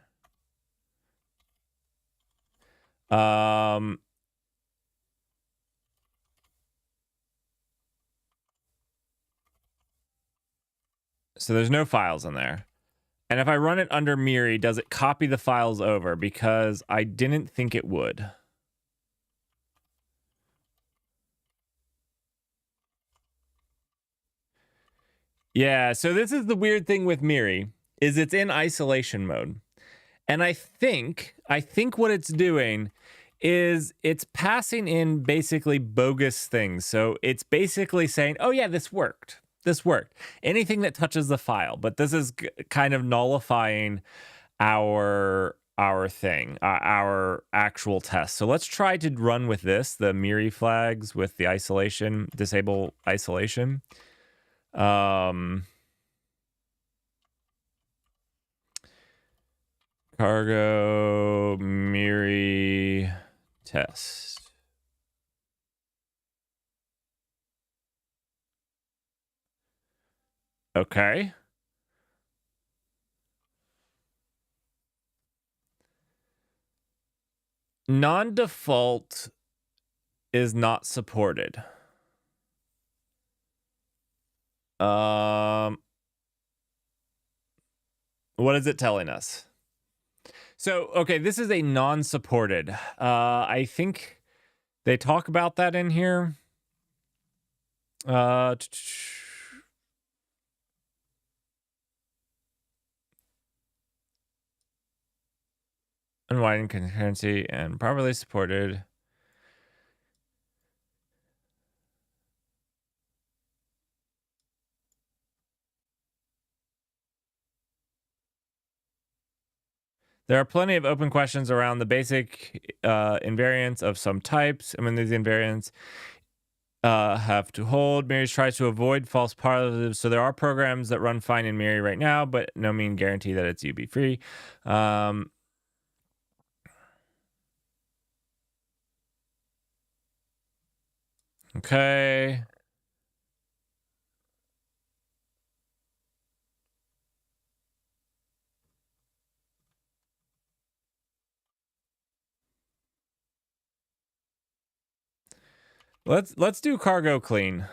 So there's no files in there. And if I run it under Miri, does it copy the files over? Because I didn't think it would. Yeah, so this is the weird thing with Miri, is it's in isolation mode. And I think what it's doing is it's passing in basically bogus things. So it's basically saying, oh yeah, this worked. This worked. Anything that touches the file. But this is kind of nullifying our thing, our actual test. So let's try to run with this, the Miri flags with the isolation, disable isolation. Cargo Miri test. Okay. Non-default is not supported. What is it telling us? So, okay, this is a non-supported. I think they talk about that in here. Unwinding concurrency and properly supported. There are plenty of open questions around the basic invariants of some types. I mean, these invariants have to hold. Miri tries to avoid false positives. So there are programs that run fine in Miri right now, but no mean guarantee that it's UB free. Okay. Let's do cargo clean.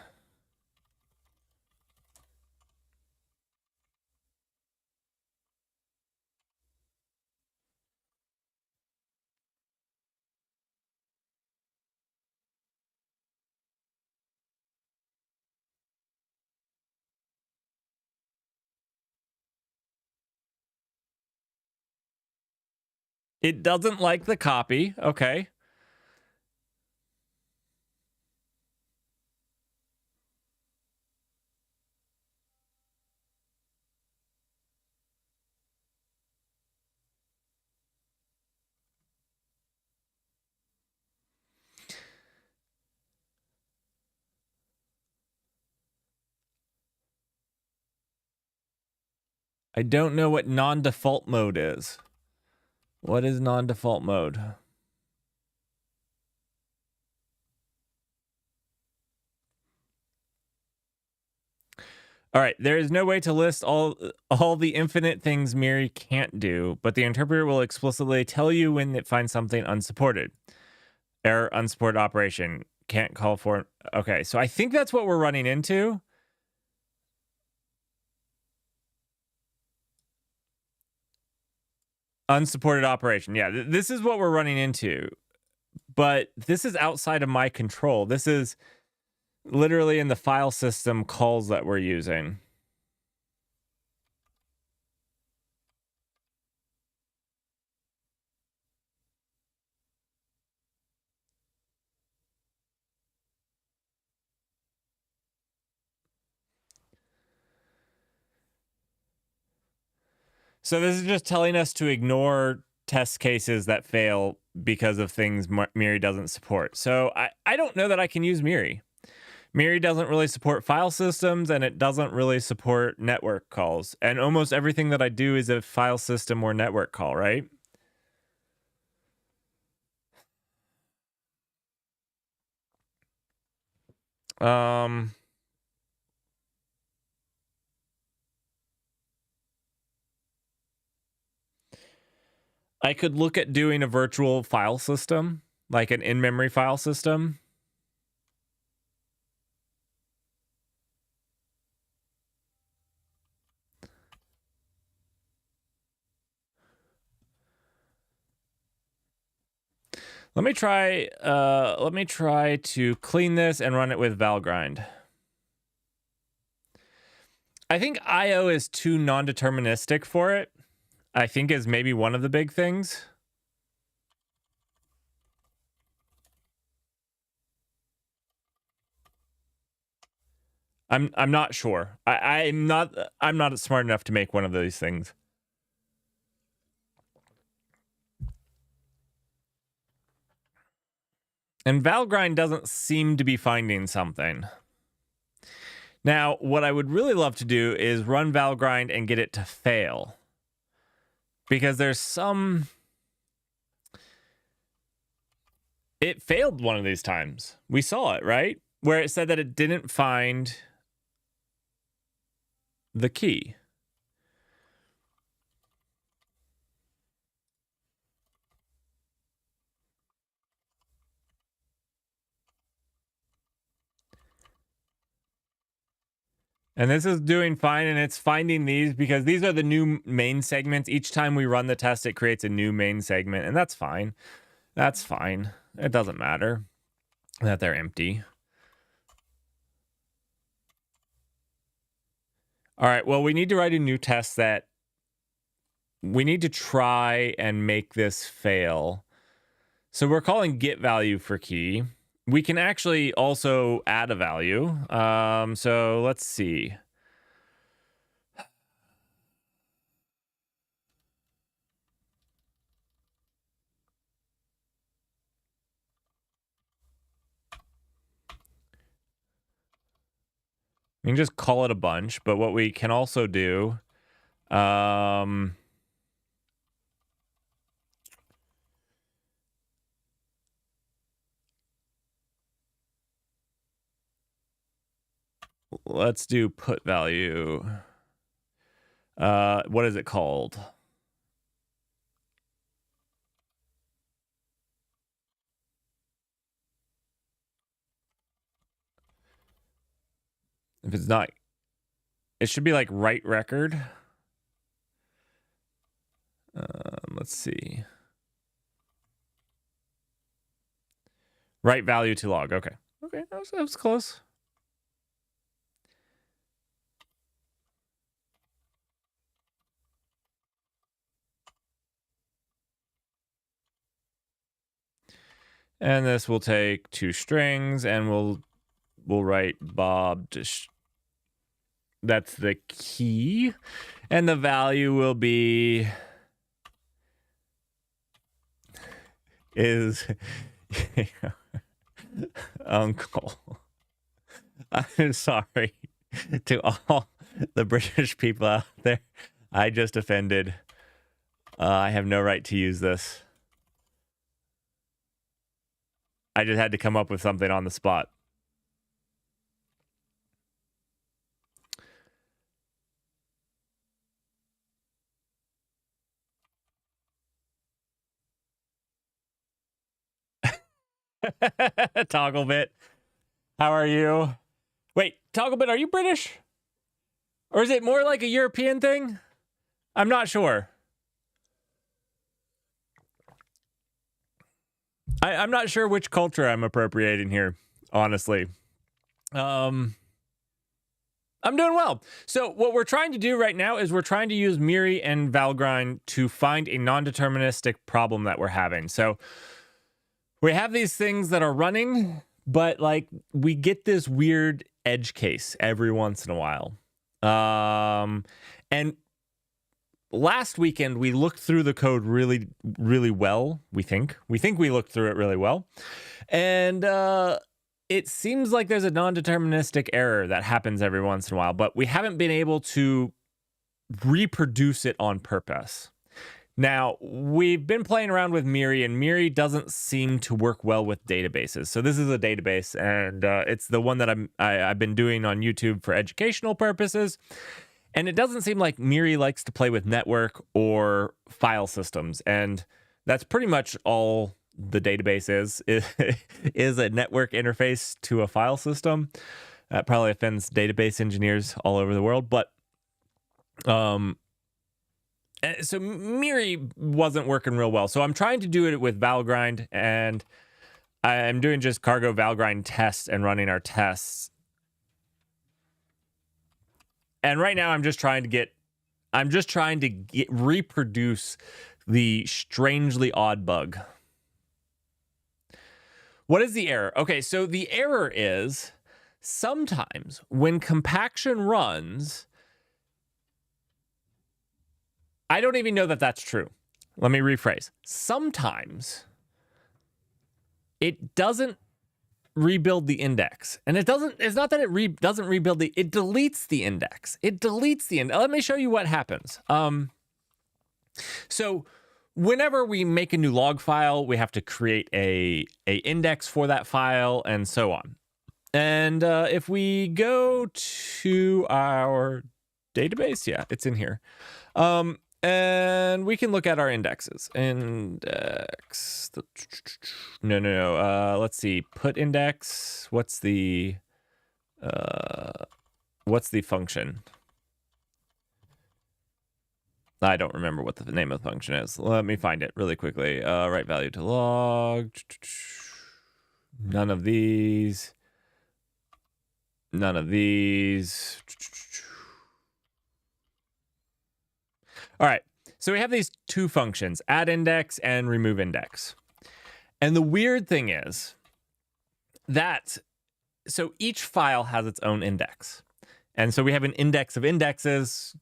It doesn't like the copy. Okay. I don't know what non-default mode is. What is non-default mode? All right, there is no way to list all the infinite things Miri can't do, but the interpreter will explicitly tell you when it finds something unsupported. Error, unsupported operation, can't call for. Okay, so I think that's what we're running into. Unsupported operation. Yeah, this is what we're running into. But this is outside of my control. This is literally in the file system calls that we're using. So this is just telling us to ignore test cases that fail because of things Miri doesn't support. So I don't know that I can use Miri. Miri doesn't really support file systems, and it doesn't really support network calls. And almost everything that I do is a file system or network call, right? I could look at doing a virtual file system, like an in-memory file system. Let me try to clean this and run it with Valgrind. I think IO is too non-deterministic for it. I think is maybe one of the big things. I'm not sure. I'm not smart enough to make one of these things. And Valgrind doesn't seem to be finding something. Now, what I would really love to do is run Valgrind and get it to fail. Because there's some... It failed one of these times. We saw it, right? Where it said that it didn't find the key. And this is doing fine, and it's finding these because these are the new main segments. Each time we run the test, it creates a new main segment, and that's fine. That's fine. It doesn't matter that they're empty. All right, well, we need to write a new test that we need to try and make this fail. So we're calling get value for key. We can actually also add a value. So let's see. We can just call it a bunch, but what we can also do, let's do put value. What is it called? If it's not, it should be like write record. Let's see. Write value to log. Okay. Okay, that was close. And this will take 2 strings, and we'll write Bob to that's the key, and the value will be is uncle. I'm sorry to all the British people out there. I just offended. I have no right to use this. I just had to come up with something on the spot. Togglebit, how are you? Wait, Togglebit, are you British? Or is it more like a European thing? I'm not sure. I'm not sure which culture I'm appropriating here, honestly. I'm doing well. So what we're trying to do right now is we're trying to use Miri and Valgrind to find a non-deterministic problem that we're having. So we have these things that are running, but like we get this weird edge case every once in a while. And last weekend we looked through the code really, really well. We think we looked through it really well. And it seems like there's a non-deterministic error that happens every once in a while, but we haven't been able to reproduce it on purpose. Now, we've been playing around with Miri, and Miri doesn't seem to work well with databases. So this is a database, and it's the one that I've been doing on YouTube for educational purposes. And it doesn't seem like Miri likes to play with network or file systems, and that's pretty much all the database is a network interface to a file system. That probably offends database engineers all over the world, but so Miri wasn't working real well. So I'm trying to do it with Valgrind, and I'm doing just cargo Valgrind tests and running our tests. And right now I'm just trying to reproduce the strangely odd bug. What is the error? Okay, so the error is sometimes when compaction runs, I don't even know that that's true. Let me rephrase. Sometimes it doesn't rebuild the index. And it's not that it doesn't rebuild it deletes the index. Let me show you what happens. So whenever we make a new log file, we have to create a index for that file and so on. And if we go to our database, yeah, it's in here. And we can look at our indexes. No. Let's see. Put index. What's the function? I don't remember what the name of the function is. Let me find it really quickly. Write value to log. None of these. All right, so we have these two functions, add index and remove index. And the weird thing is that, so each file has its own index. And so we have an index of indexes.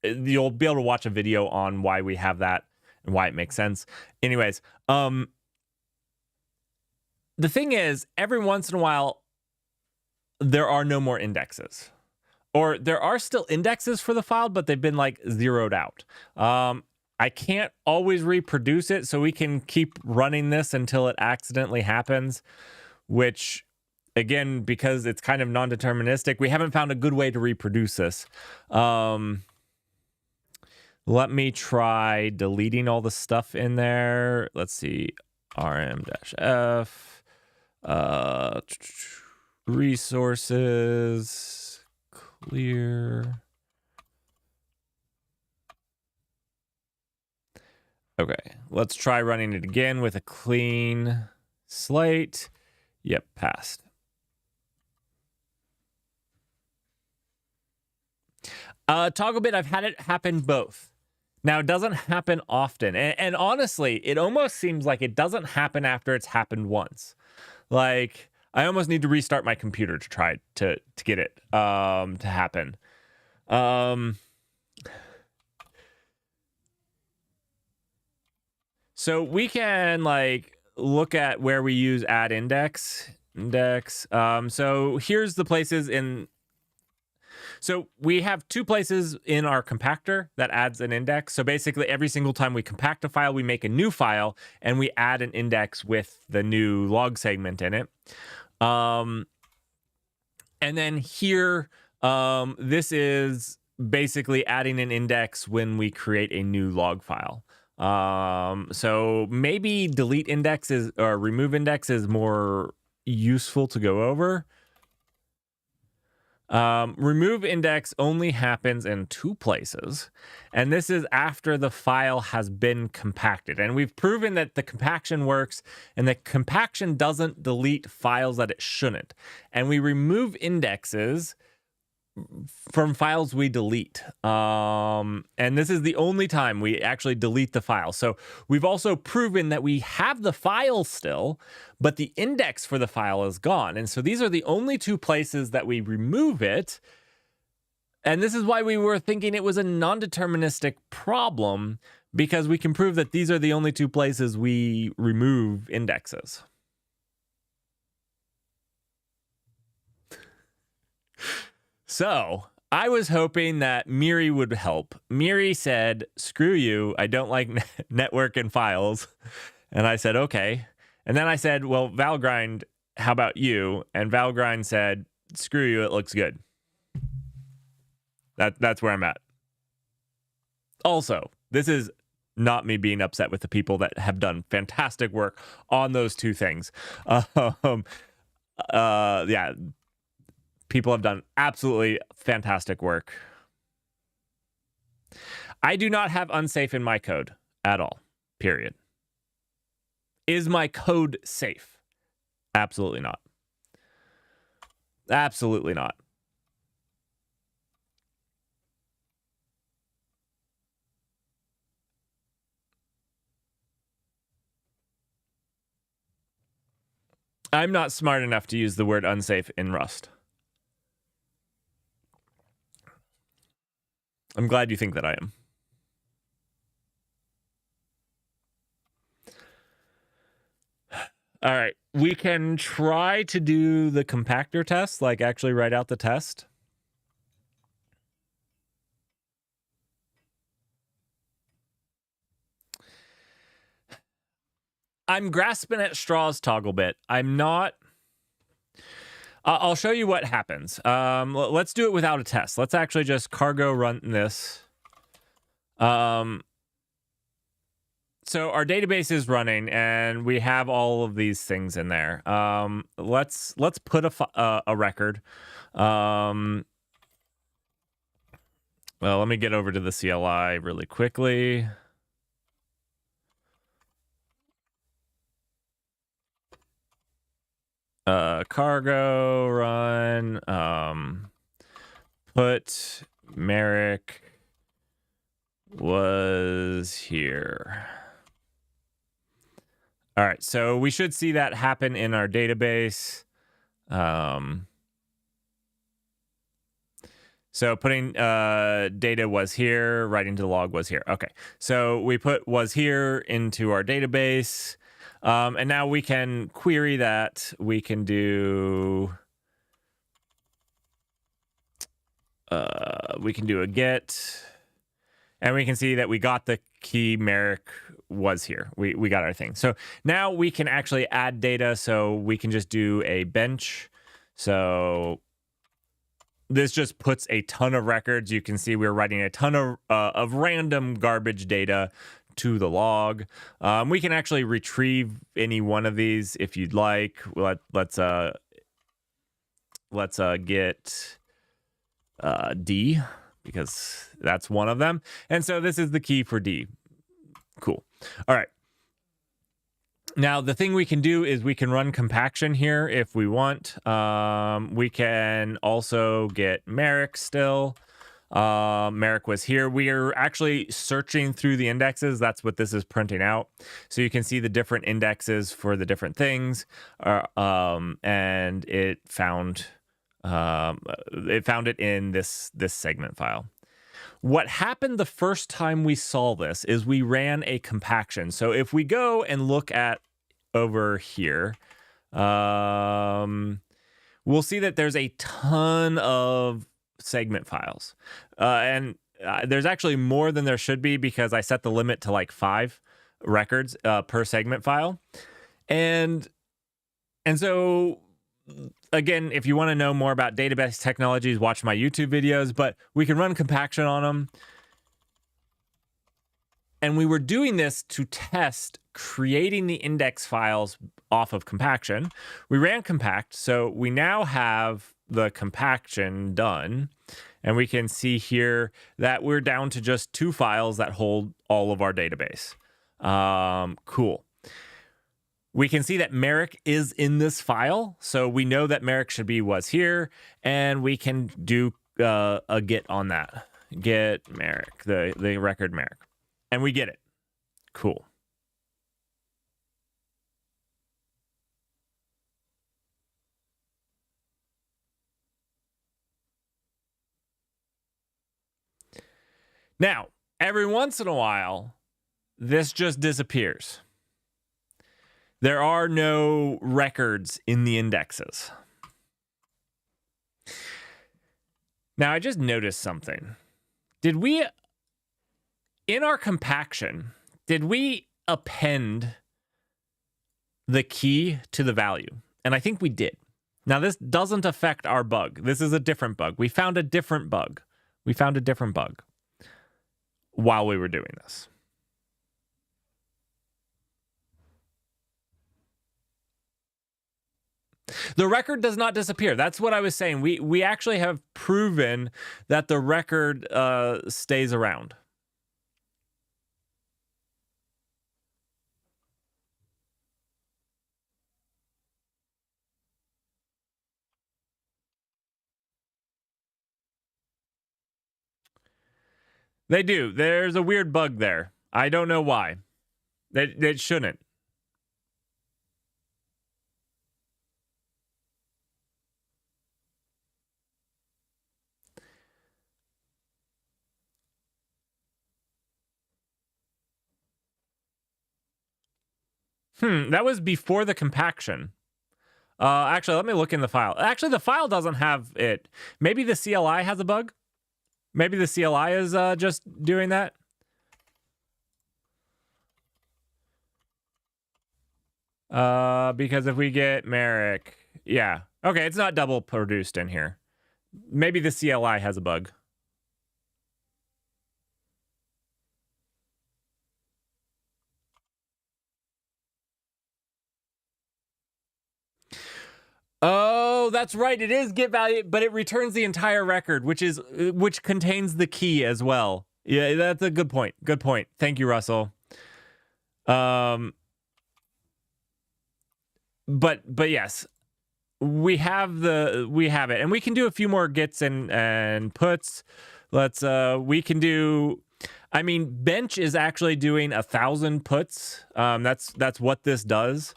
You'll be able to watch a video on why we have that and why it makes sense. Anyways, the thing is, every once in a while, there are no more indexes. Or there are still indexes for the file, but they've been like zeroed out. I can't always reproduce it, so we can keep running this until it accidentally happens, which, again, because it's kind of non-deterministic, we haven't found a good way to reproduce this. Let me try deleting all the stuff in there. Let's see, rm-f, resources, clear. Okay, let's try running it again with a clean slate. Yep, passed. Toggle bit, I've had it happen both. Now, it doesn't happen often. And honestly, it almost seems like it doesn't happen after it's happened once. Like, I almost need to restart my computer to try to get it to happen. So we can like look at where we use add index. So here's the places in. So we have two places in our compactor that adds an index. So basically every single time we compact a file, we make a new file and we add an index with the new log segment in it. And then here, this is basically adding an index when we create a new log file. So maybe delete indexes or remove index is more useful to go over. Remove index only happens in 2 places, and this is after the file has been compacted. And we've proven that the compaction works, and that compaction doesn't delete files that it shouldn't. And we remove indexes from files we delete. And this is the only time we actually delete the file. So we've also proven that we have the file still, but the index for the file is gone. And so these are the only 2 places that we remove it. And this is why we were thinking it was a non-deterministic problem, because we can prove that these are the only 2 places we remove indexes. So I was hoping that Miri would help. Miri said, screw you, I don't like network and files. And I said, okay. And then I said, well, Valgrind, how about you? And Valgrind said, screw you, it looks good. That's where I'm at. Also, this is not me being upset with the people that have done fantastic work on those 2 things. Yeah. People have done absolutely fantastic work. I do not have unsafe in my code at all, period. Is my code safe? Absolutely not. Absolutely not. I'm not smart enough to use the word unsafe in Rust. I'm glad you think that I am. All right, we can try to do the compactor test, like actually write out the test. I'm grasping at straws toggle bit. I'm not. I'll show you what happens. Let's do it without a test. Let's actually just cargo run this. So our database is running, and we have all of these things in there. Let's put a record. Well, let me get over to the CLI really quickly. Cargo run. Put Merrick was here. All right, so we should see that happen in our database. So putting data was here, writing to the log was here. Okay, so we put was here into our database. And now we can query that. We can do a get, and we can see that we got the key Merrick was here. We got our thing. So now we can actually add data. So we can just do a bench. So this just puts a ton of records. You can see we're writing a ton of random garbage data to the log. We can actually retrieve any one of these if you'd like. Let's get D, because that's one of them. And so this is the key for D. Cool. All right. Now, the thing we can do is we can run compaction here if we want. We can also get Merrick still. Merrick was here. We are actually searching through the indexes. That's what this is printing out. So you can see the different indexes for the different things. And it found it in this segment file. What happened the first time we saw this is we ran a compaction. So if we go and look at over here, we'll see that there's a ton of segment files. And there's actually more than there should be, because I set the limit to like 5 records per segment file. And so again, if you want to know more about database technologies, watch my YouTube videos, but we can run compaction on them. And we were doing this to test creating the index files off of compaction. We ran compact, so we now have the compaction done. And we can see here that we're down to just 2 files that hold all of our database. Cool. We can see that Merrick is in this file. So we know that Merrick was here. And we can do a get on that. Get Merrick, the record Merrick. And we get it. Cool. Now, every once in a while, this just disappears. There are no records in the indexes. Now, I just noticed something. Did we, in our compaction, did we append the key to the value? And I think we did. Now, this doesn't affect our bug. This is a different bug. We found a different bug. While we were doing this. The record does not disappear. That's what I was saying. We actually have proven that the record stays around. They do. There's a weird bug there. I don't know why. They shouldn't. That was before the compaction. Actually, let me look in the file. Actually, the file doesn't have it. Maybe the CLI has a bug? Maybe the CLI is just doing that? Because if we get Merrick... Yeah. Okay, it's not double produced in here. Maybe the CLI has a bug. Oh, that's right. It is get value, but it returns the entire record, which contains the key as well. Yeah, that's a good point. Good point. Thank you, Russell. But yes, we have it, and we can do a few more gets and puts. We can do. I mean, bench is actually doing 1,000 puts. That's what this does.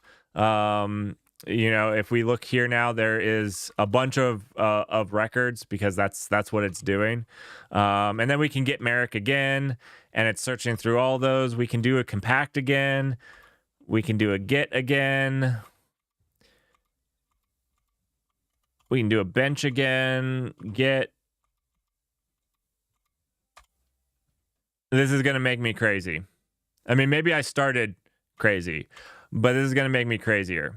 If we look here now, there is a bunch of records because that's what it's doing. And then we can get Merrick again, and it's searching through all those. We can do a compact again. We can do a get again. We can do a bench again. Get. This is going to make me crazy. I mean, maybe I started crazy, but this is going to make me crazier.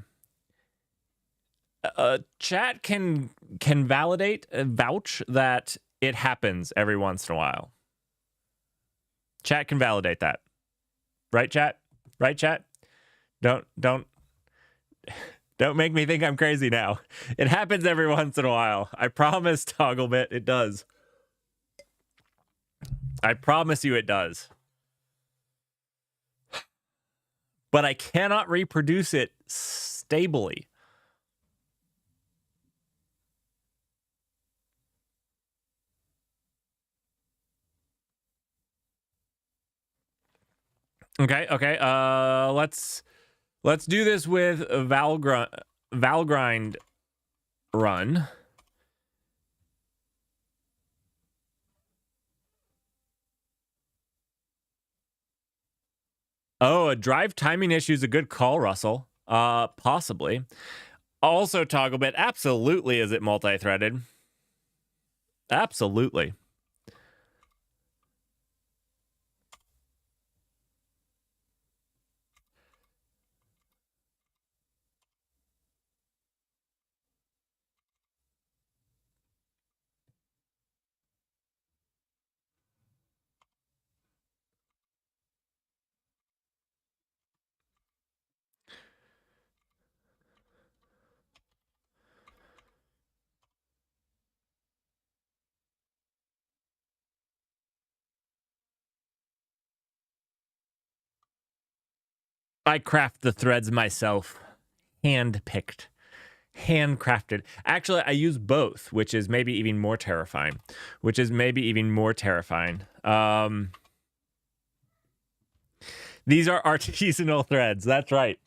Chat can vouch that it happens every once in a while. Chat can validate that. Right, chat? Right, chat? Don't make me think I'm crazy now. It happens every once in a while. I promise, Togglebit, it does. I promise you it does. But I cannot reproduce it stably. Okay. Let's do this with Valgrind run. Oh, a drive timing issue is a good call, Russell. Possibly. Also, Togglebit, absolutely is it multi-threaded? Absolutely. I craft the threads myself, hand-picked, handcrafted. Actually, I use both, which is maybe even more terrifying. These are artisanal threads. That's right.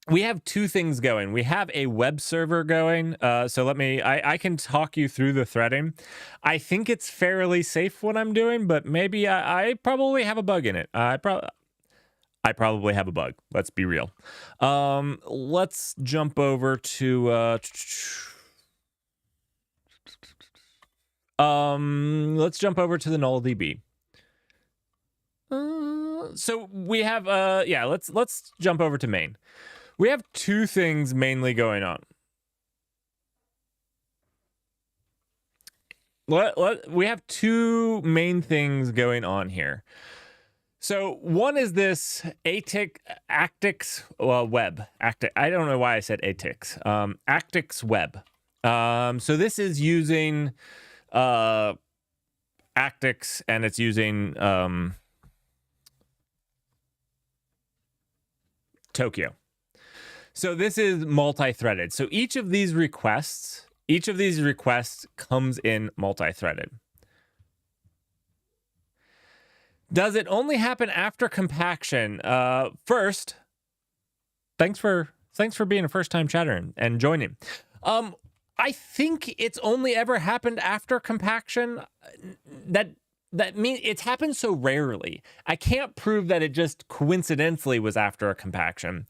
We have two things going. We have a web server going. So I can talk you through the threading. I think it's fairly safe what I'm doing, but maybe I probably have a bug in it. I probably have a bug. Let's be real. Let's jump over to let's jump over to the NullDB. So we have let's jump over to main. We have two things mainly going on. We have two main things going on here. So one is this Actix web. I don't know why I said Actix. Actix web. So this is using Actix, and it's using Tokyo. So this is multi-threaded. So each of these requests comes in multi-threaded. Does it only happen after compaction? First, thanks for being a first-time chatter and joining. I think it's only ever happened after compaction. That means it's happened so rarely. I can't prove that it just coincidentally was after a compaction.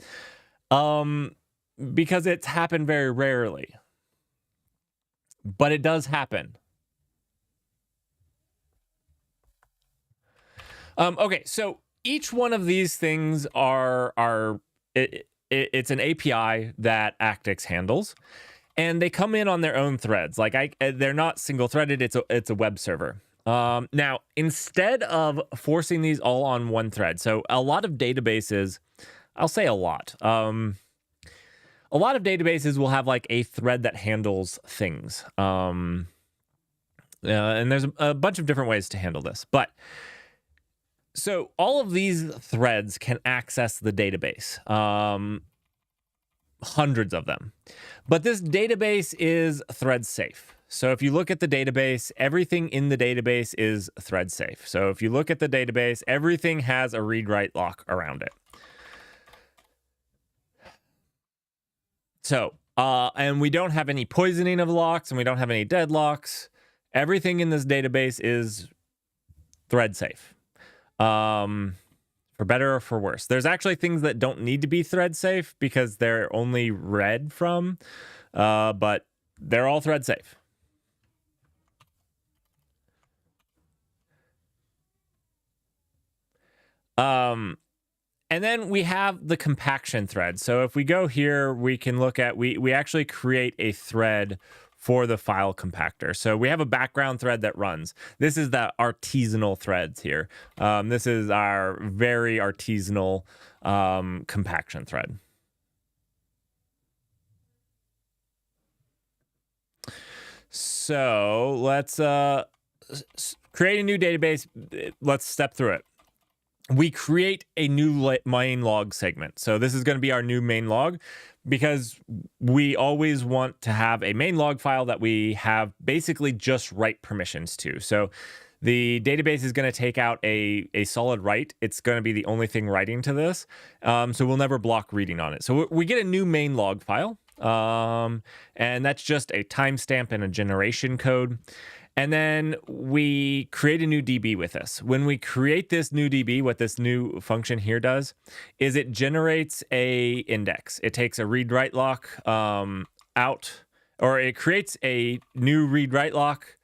Because it's happened very rarely. But it does happen. Okay, so each one of these things it's an API that Actix handles, and they come in on their own threads. Like they're not single-threaded. It's a web server. Now, instead of forcing these all on one thread, so a lot of databases, I'll say a lot of databases will have like a thread that handles things. And there's a bunch of different ways to handle this. But so all of these threads can access the database, hundreds of them. But this database is thread safe. So if you look at the database, everything in the database is thread safe. So if you look at the database, everything has a read-write lock around it. So, and we don't have any poisoning of locks, and we don't have any deadlocks. Everything in this database is thread safe, for better or for worse. There's actually things that don't need to be thread safe because they're only read from, but they're all thread safe. And then we have the compaction thread. So if we go here, we can look at, we actually create a thread for the file compactor. So we have a background thread that runs. This is the artisanal threads here. This is our very artisanal compaction thread. So let's create a new database. Let's step through it. We create a new main log segment. So this is going to be our new main log, because we always want to have a main log file that we have basically just write permissions to. So the database is going to take out a solid write. It's going to be the only thing writing to this. So we'll never block reading on it. So we get a new main log file. And that's just a timestamp and a generation code. And then we create a new DB with this. When we create this new DB, what this new function here does is it generates a index. It takes a read-write lock out, or it creates a new read-write lock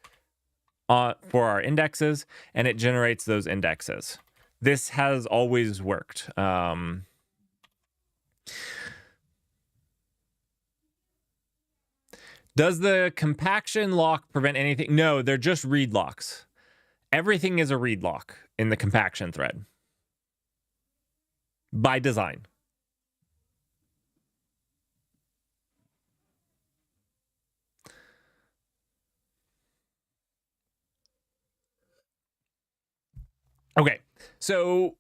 for our indexes, and it generates those indexes. This has always worked. Does the compaction lock prevent anything? No, they're just read locks. Everything is a read lock in the compaction thread by design. Okay, so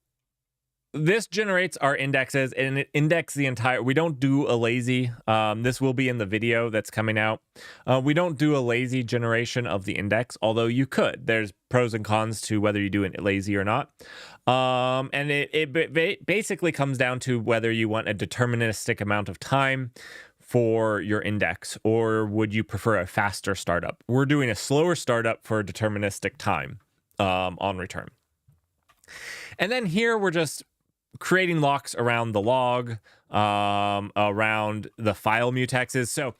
this generates our indexes, and it indexes the entire. We don't do a lazy. This will be in the video that's coming out. We don't do a lazy generation of the index, although you could. There's pros and cons to whether you do it lazy or not. And it basically comes down to whether you want a deterministic amount of time for your index, or would you prefer a faster startup? We're doing a slower startup for a deterministic time on return. And then here we're just creating locks around the log, around the file mutexes. So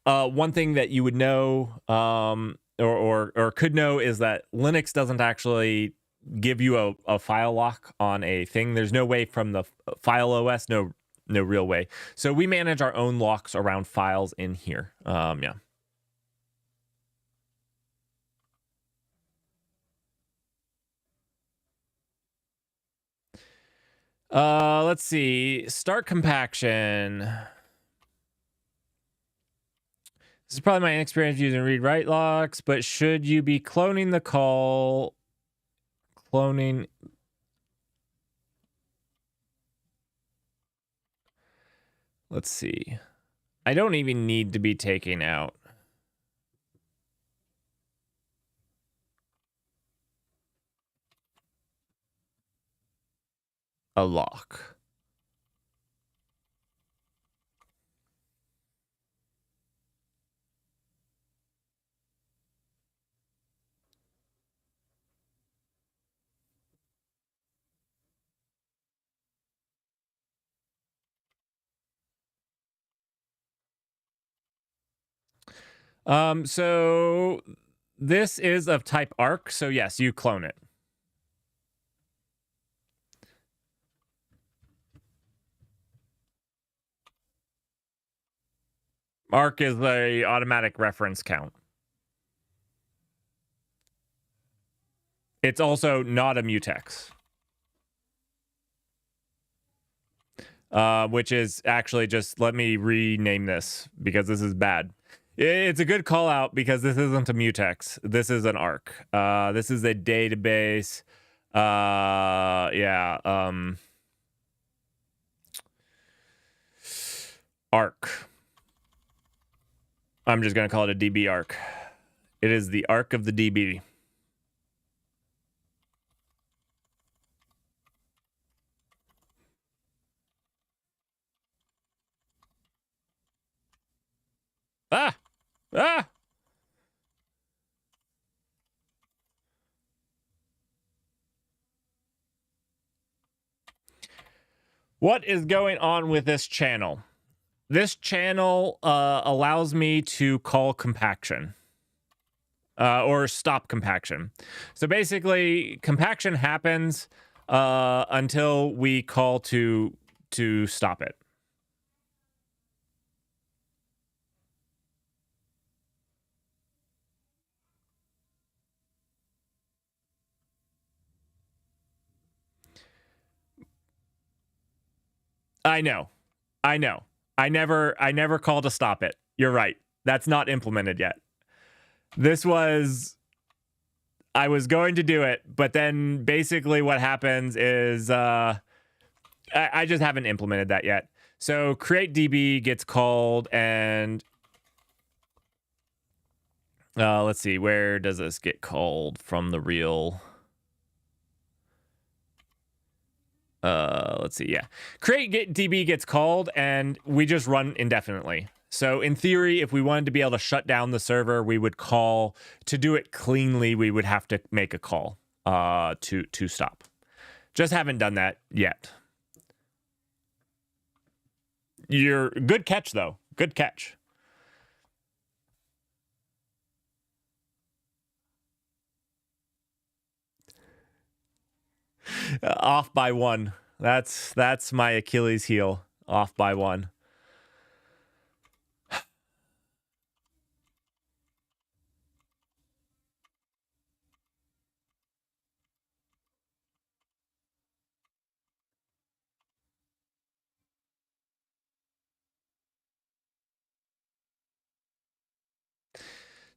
one thing that you would know or could know is that Linux doesn't actually give you a file lock on a thing. There's no way from the file OS, no real way. So we manage our own locks around files in here. Yeah. Let's see. Start compaction. This is probably my inexperience using read-write locks, but should you be cloning the call? Cloning. Let's see. I don't even need to be taking out a lock. So this is of type arc, so yes, you clone it. Arc is the automatic reference count. It's also not a mutex. Which is actually just, let me rename this because this is bad. It's a good call out because this isn't a mutex. This is an arc. This is a database. Yeah. Arc. I'm just going to call it a DB arc. It is the arc of the DB. Ah! Ah! What is going on with this channel? This channel allows me to call compaction. Or stop compaction. So basically, compaction happens until we call to stop it. I know. I never call to stop it. You're right. That's not implemented yet. I was going to do it, but then basically what happens is I just haven't implemented that yet. So create DB gets called, and let's see, where does this get called from the real? Let's see. Yeah. Create get DB gets called, and we just run indefinitely. So in theory, if we wanted to be able to shut down the server, we would call. To do it cleanly, we would have to make a call to stop. Just haven't done that yet. You're good catch though. Good catch. Off by one. That's my Achilles heel. Off by one.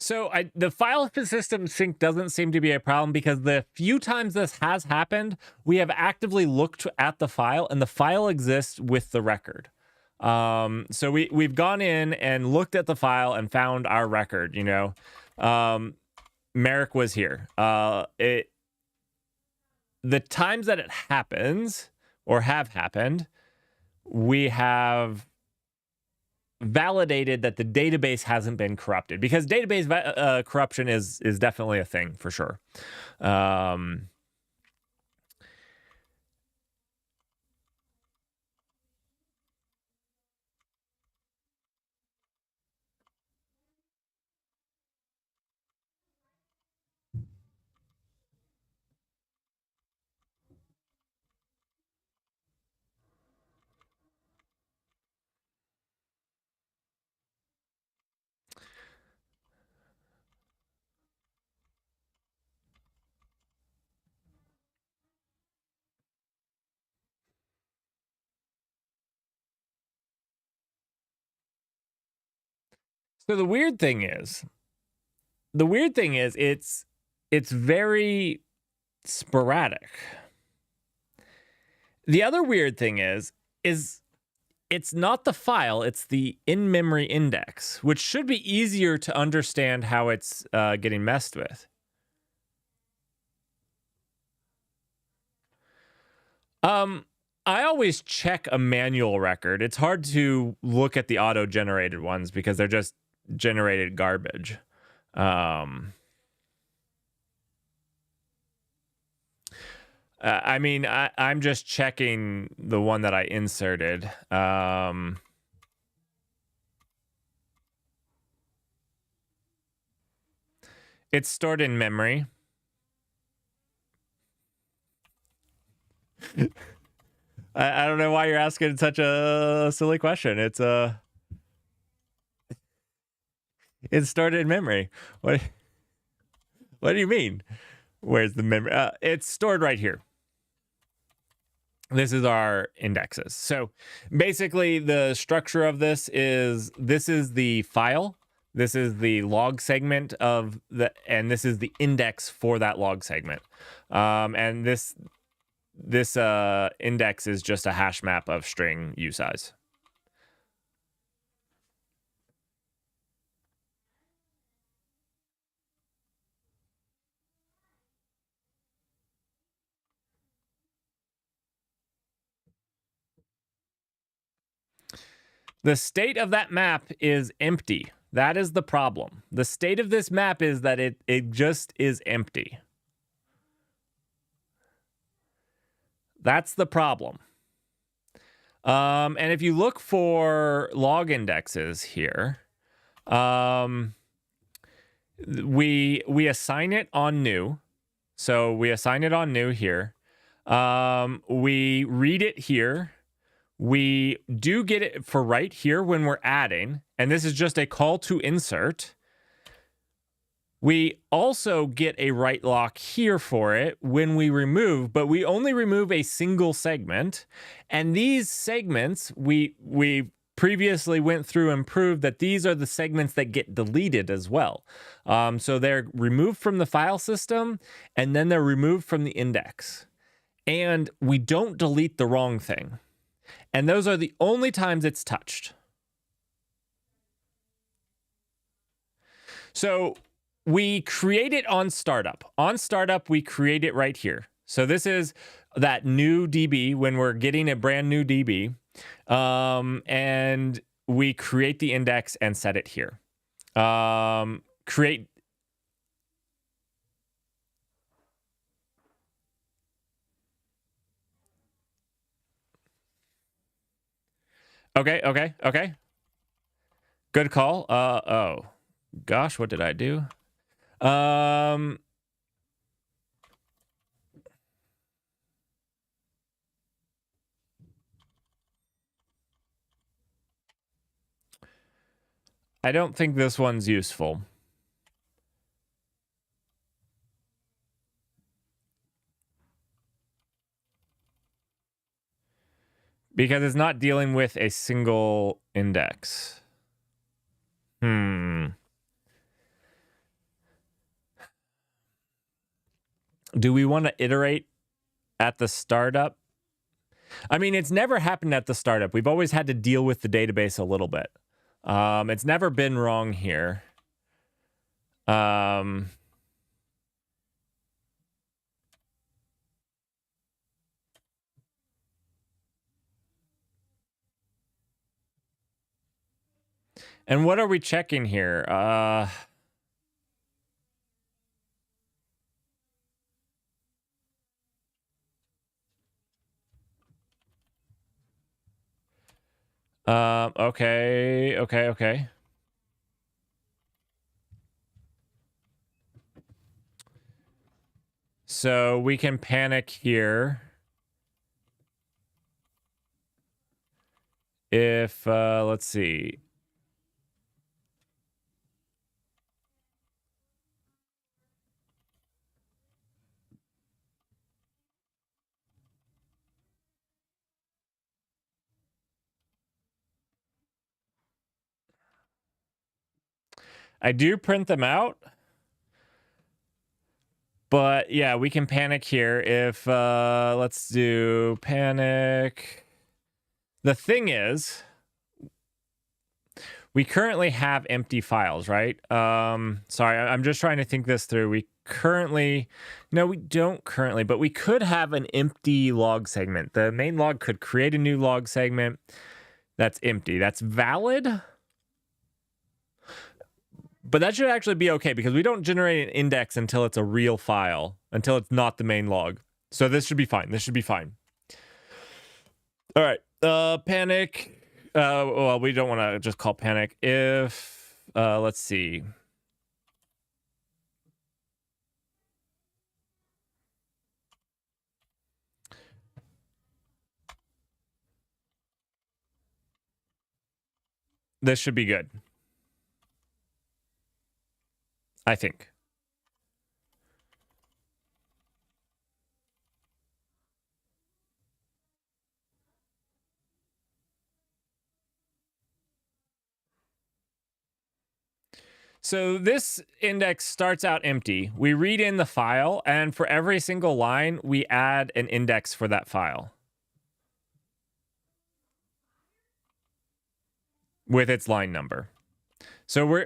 So the file system sync doesn't seem to be a problem because the few times this has happened, we have actively looked at the file and the file exists with the record. So we've gone in and looked at the file and found our record, you know. Merrick was here. The times that it happens or have happened, we have validated that the database hasn't been corrupted, because database corruption is definitely a thing for sure. So the weird thing is it's very sporadic. The other weird thing is it's not the file, it's the in-memory index, which should be easier to understand how it's getting messed with. I always check a manual record. It's hard to look at the auto-generated ones because they're just generated garbage. I mean, I'm just checking the one that I inserted. It's stored in memory. I don't know why you're asking such a silly question. It's stored in memory. What do you mean? Where's the memory? It's stored right here. This is our indexes. So basically the structure of this is the file. This is the log segment and this is the index for that log segment. And this index is just a hash map of string usize. The state of that map is empty. That is the problem. The state of this map is that it just is empty. That's the problem. And if you look for log indexes here, we assign it on new. So we assign it on new here. We read it here. We do get it for right here when we're adding, and this is just a call to insert. We also get a write lock here for it when we remove, but we only remove a single segment. And these segments, we previously went through and proved that these are the segments that get deleted as well. So they're removed from the file system, and then they're removed from the index. And we don't delete the wrong thing. And those are the only times it's touched. So we create it on startup. On startup, we create it right here. So this is that new DB when we're getting a brand new DB. And we create the index and set it here. Create. Okay. Good call. Oh gosh, what did I do? I don't think this one's useful. Because it's not dealing with a single index. Do we want to iterate at the startup? I mean, it's never happened at the startup. We've always had to deal with the database a little bit. It's never been wrong here. And what are we checking here? Okay. So we can panic here. If, let's see. I do print them out. But yeah, we can panic here if, let's do panic. The thing is, we currently have empty files, right? Sorry, I'm just trying to think this through. No, we don't currently, but we could have an empty log segment. The main log could create a new log segment that's empty. That's valid. But that should actually be okay because we don't generate an index until it's a real file, until it's not the main log. So this should be fine. All right. Panic. Well, we don't want to just call panic. If, let's see. This should be good. I think. So this index starts out empty. We read in the file, and for every single line, we add an index for that file with its line number. So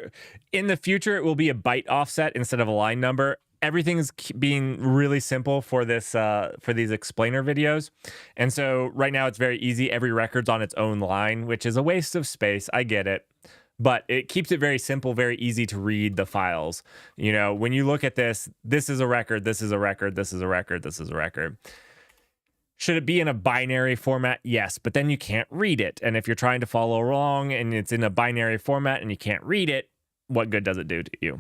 in the future, it will be a byte offset instead of a line number. Everything is being really simple for this for these explainer videos. And so right now it's very easy. Every record's on its own line, which is a waste of space. I get it. But it keeps it very simple, very easy to read the files. You know, when you look at this is a record, this is a record, this is a record, this is a record. Should it be in a binary format? Yes, but then you can't read it. And if you're trying to follow along and it's in a binary format and you can't read it, what good does it do to you?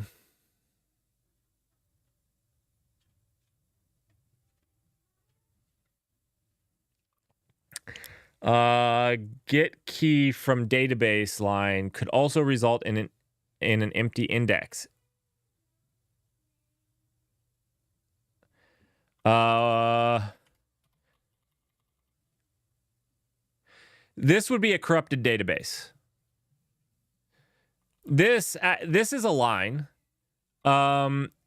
Get key from database line could also result in an empty index. This would be a corrupted database. This is a line.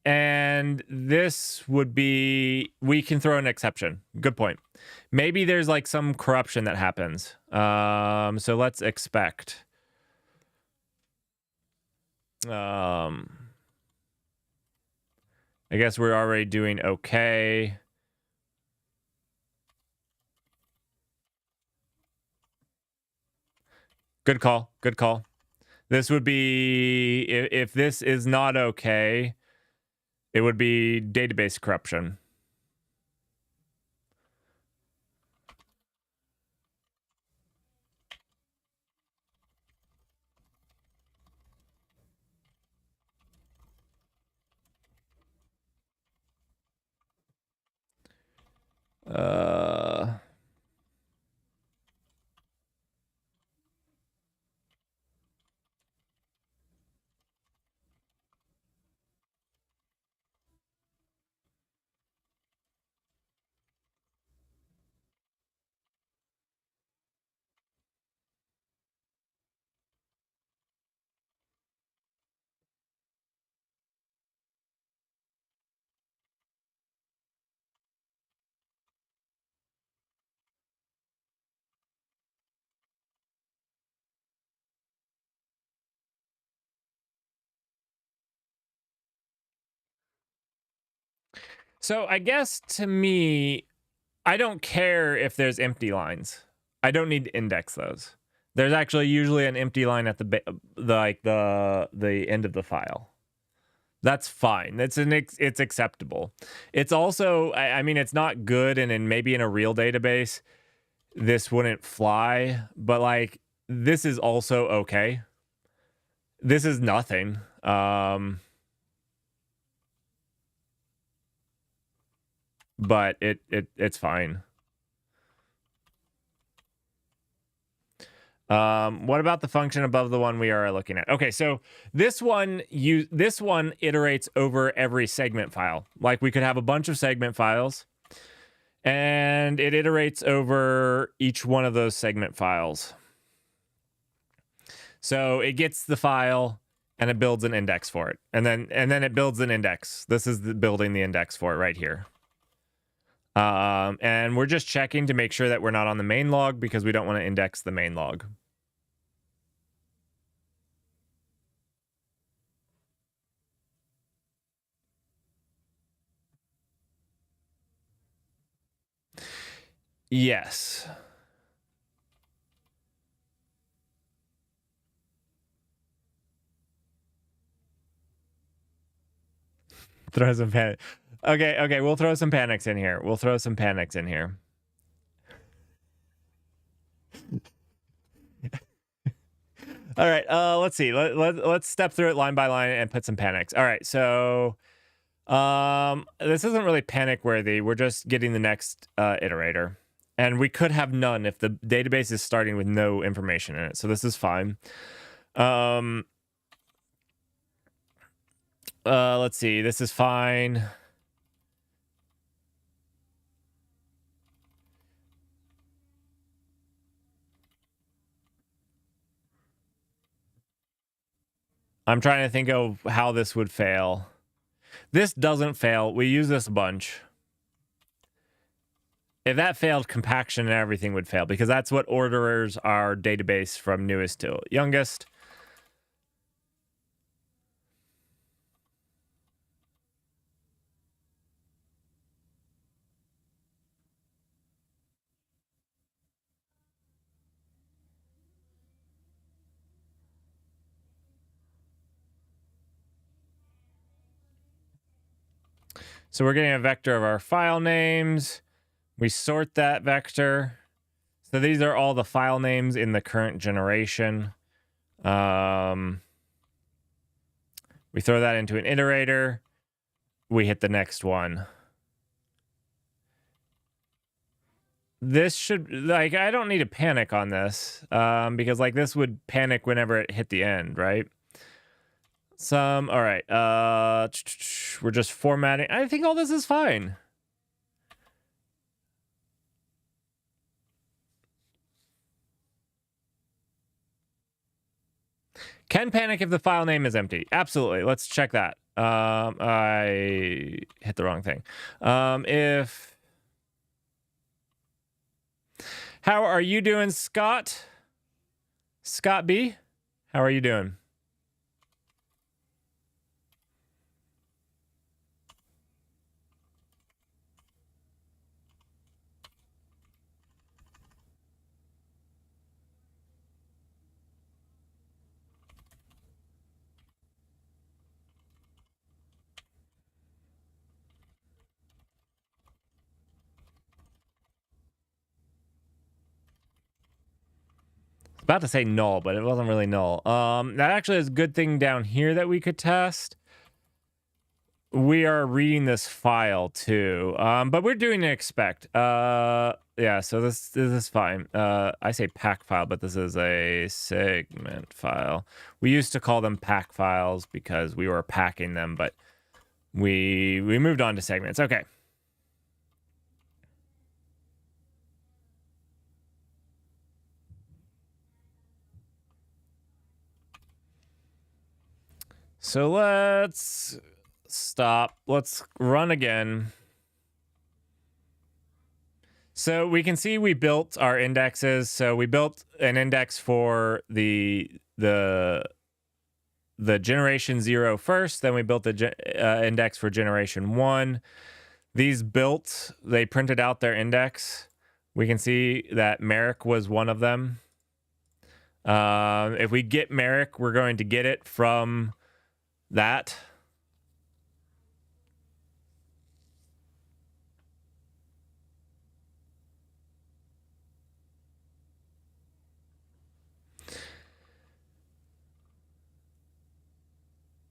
And this would be, we can throw an exception. Good point. Maybe there's like some corruption that happens. So let's expect. I guess we're already doing okay. Good call. This would be, if this is not okay, it would be database corruption. So I guess to me, I don't care if there's empty lines. I don't need to index those. There's actually usually an empty line at the end of the file. That's fine. It's acceptable. It's also, I mean, it's not good, and maybe in a real database, this wouldn't fly. But like, this is also okay. This is nothing. But it's fine. What about the function above the one we are looking at? Okay, so this one iterates over every segment file. Like, we could have a bunch of segment files, and it iterates over each one of those segment files. So it gets the file and it builds an index for it, and then it builds an index. This is building the index for it right here. And we're just checking to make sure that we're not on the main log, because we don't want to index the main log. Yes. Throw some panic. Okay, we'll throw some panics in here. All right, let's see. Let's step through it line by line and put some panics. All right, so this isn't really panic worthy. We're just getting the next iterator. And we could have none if the database is starting with no information in it. So this is fine. Let's see. This is fine. I'm trying to think of how this would fail. This doesn't fail. We use this a bunch. If that failed, compaction and everything would fail, because that's what orders our database from newest to youngest. So we're getting a vector of our file names. We sort that vector. So these are all the file names in the current generation. We throw that into an iterator. We hit the next one. This should, like, I don't need to panic on this, because like this would panic whenever it hit the end, right? All right. We're just formatting. I think all this is fine. Can panic if the file name is empty. Absolutely. Let's check that. I hit the wrong thing. How are you doing, Scott? Scott B? How are you doing? About to say null, but it wasn't really null. That actually is a good thing down here that we could test. We are reading this file too, but we're doing an expect. Yeah, so this is fine. I say pack file, but this is a segment file. We used to call them pack files because we were packing them, but we moved on to segments. Okay. So let's stop. Let's run again. So we can see we built our indexes. So we built an index for the generation 0 first. Then we built the index for generation 1. These built, they printed out their index. We can see that Merrick was one of them. If we get Merrick, we're going to get it from that.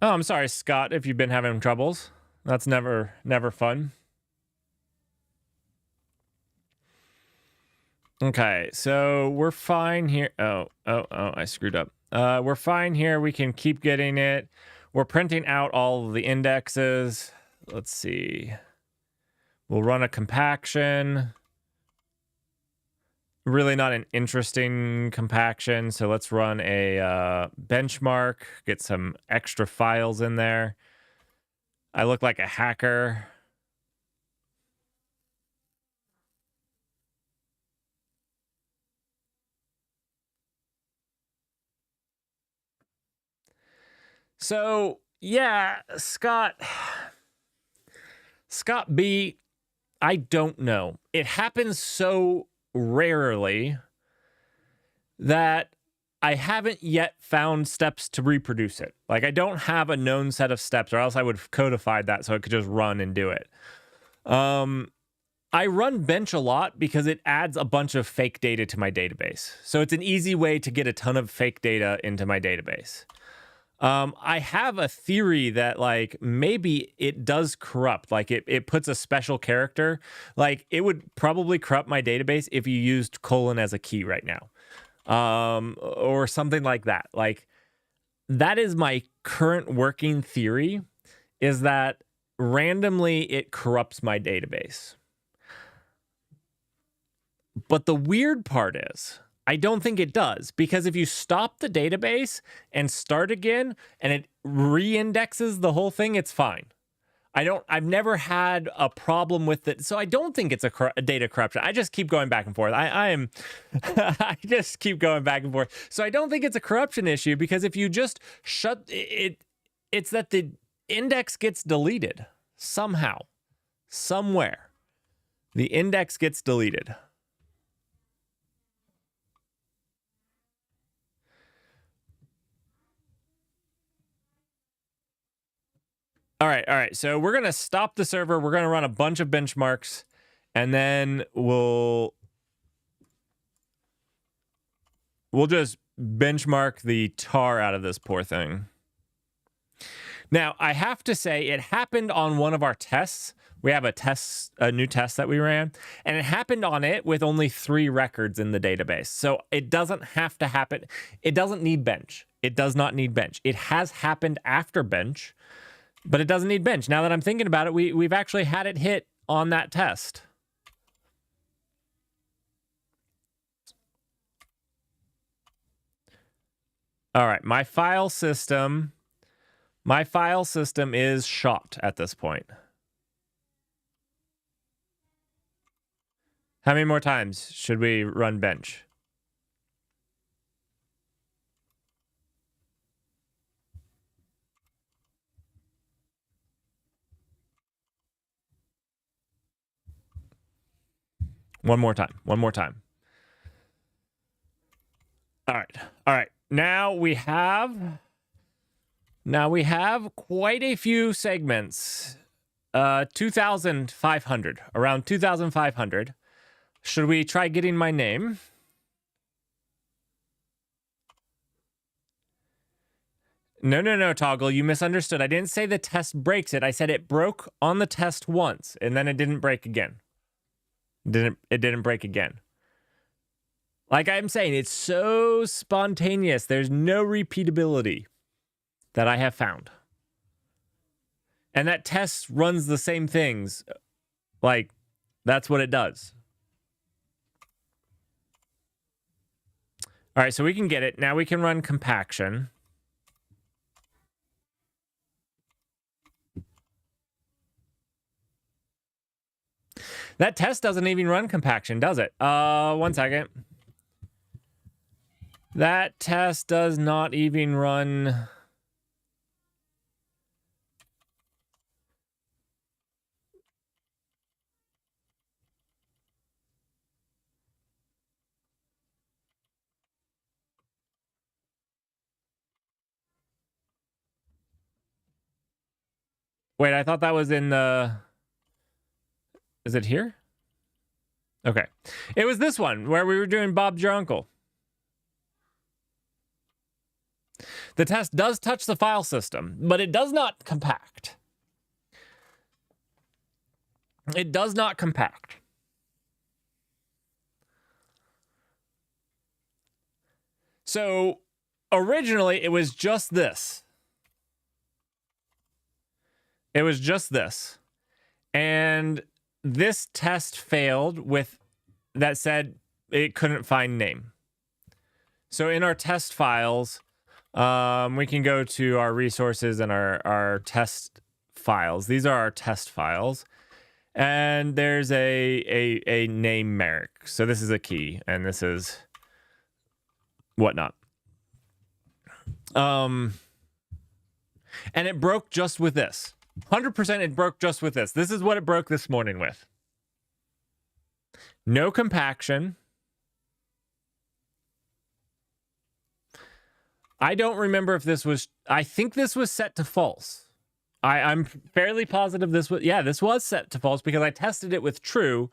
Oh, I'm sorry, Scott, if you've been having troubles. That's never fun. Okay, so we're fine here. Oh, I screwed up. We're fine here. We can keep getting it. We're printing out all of the indexes. Let's see. We'll run a compaction. Really not an interesting compaction, so let's run a benchmark, get some extra files in there. I look like a hacker. So, yeah, Scott B, I don't know. It happens so rarely that I haven't yet found steps to reproduce it. Like, I don't have a known set of steps, or else I would have codified that so I could just run and do it. I run bench a lot because it adds a bunch of fake data to my database. So it's an easy way to get a ton of fake data into my database. I have a theory that, like, maybe it does corrupt. Like, it puts a special character. Like, it would probably corrupt my database if you used colon as a key right now. Or something like that. Like, that is my current working theory, is that randomly it corrupts my database. But the weird part is, I don't think it does, because if you stop the database and start again and it reindexes the whole thing, it's fine. I've never had a problem with it. So I don't think it's a data corruption. I just keep going back and forth. I just keep going back and forth. So I don't think it's a corruption issue, because if you just shut it, it's that the index gets deleted somehow, somewhere. The index gets deleted. All right. So we're going to stop the server. We're going to run a bunch of benchmarks, and then we'll just benchmark the tar out of this poor thing. Now, I have to say, it happened on one of our tests. We have a new test that we ran, and it happened on it with only 3 records in the database. So it doesn't have to happen. It doesn't need bench. It does not need bench. It has happened after bench, but it doesn't need bench. Now that I'm thinking about it, we've actually had it hit on that test. All right, my file system is shot at this point. How many more times should we run bench? One more time. All right. Now we have quite a few segments. 2,500. Around 2,500. Should we try getting my name? No, Toggle, you misunderstood. I didn't say the test breaks it. I said it broke on the test once, and then it didn't break again. It didn't break again. Like I'm saying, it's so spontaneous. There's no repeatability that I have found. And that test runs the same things. Like, that's what it does. All right, so we can get it. Now we can run compaction. That test doesn't even run compaction, does it? 1 second. That test does not even run... Wait, I thought that was in the... Is it here? Okay. It was this one where we were doing Bob's Your Uncle. The test does touch the file system, but it does not compact. It does not compact. So originally it was just this. It was just this. And this test failed with that said it couldn't find name. So in our test files, we can go to our resources and our test files. These are our test files. And there's a name Merrick. So this is a key, and this is whatnot. And it broke just with this. 100% it broke just with this. This is what it broke this morning with. No compaction. I don't remember if this was... I think this was set to false. I'm fairly positive this was... Yeah, this was set to false because I tested it with true.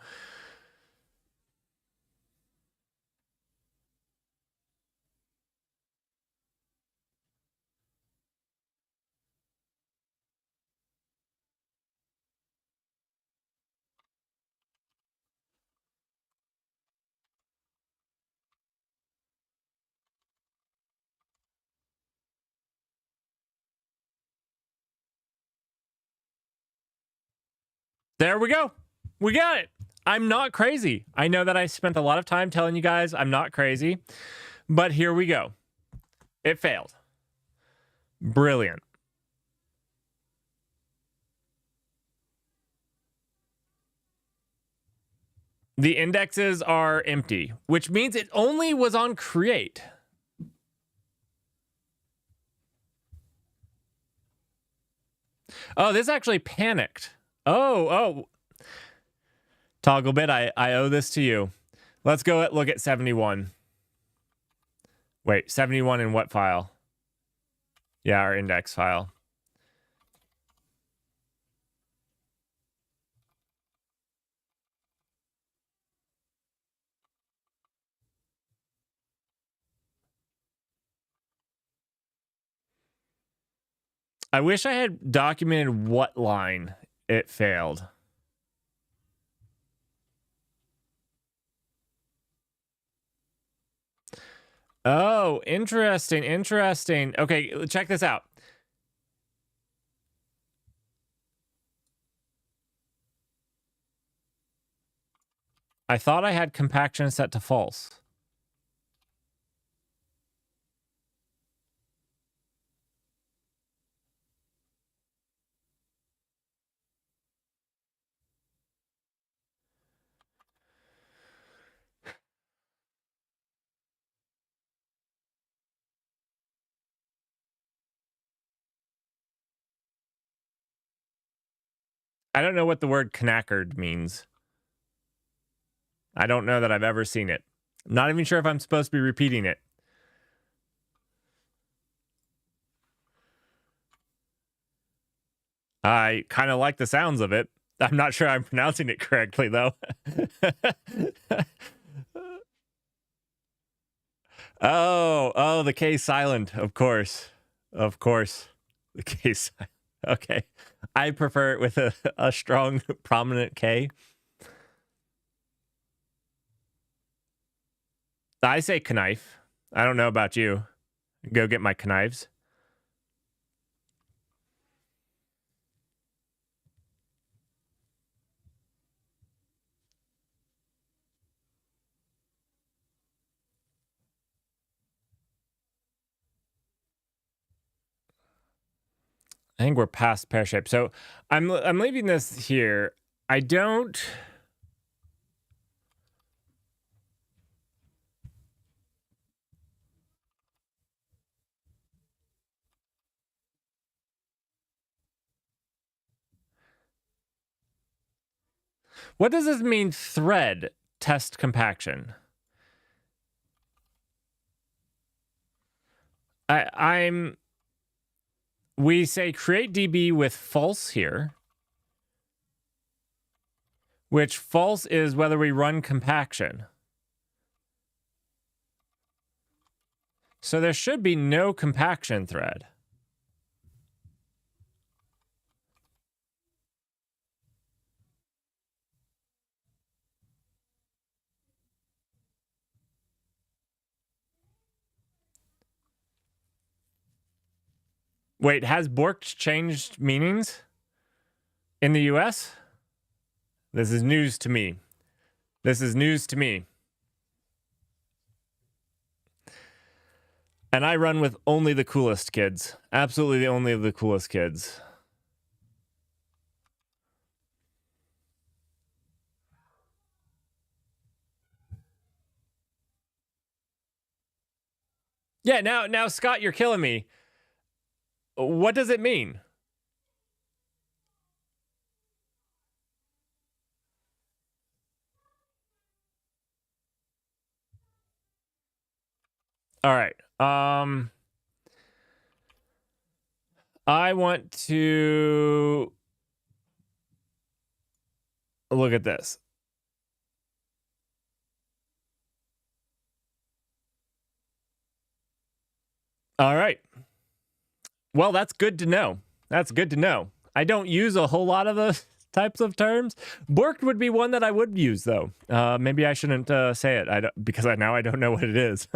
There we go. We got it. I'm not crazy. I know that I spent a lot of time telling you guys I'm not crazy, but here we go. It failed. Brilliant. The indexes are empty, which means it only was on create. Oh, this actually panicked. Oh. Togglebit, I owe this to you. Let's go look at 71. Wait, 71 in what file? Yeah, our index file. I wish I had documented what line it failed. Oh, interesting. Okay, check this out. I thought I had compaction set to false. I don't know what the word knackered means. I don't know that I've ever seen it. I'm not even sure if I'm supposed to be repeating it. I kind of like the sounds of it. I'm not sure I'm pronouncing it correctly, though. Oh, the K silent, of course. The K silent. Okay. I prefer it with a strong, prominent K. I say knife. I don't know about you. Go get my knives. I think we're past pear shape. So I'm leaving this here. I don't... What does this mean, thread test compaction? I'm we say create DB with false here, which false is whether we run compaction. So there should be no compaction thread. Wait, has borked changed meanings in the US? This is news to me. This is news to me. And I run with only the coolest kids. Absolutely the only of the coolest kids. Yeah, now Scott, you're killing me. What does it mean? All right. I want to look at this. All right. Well, that's good to know. That's good to know. I don't use a whole lot of those types of terms. Borked would be one that I would use, though. Maybe I shouldn't say it because now I don't know what it is.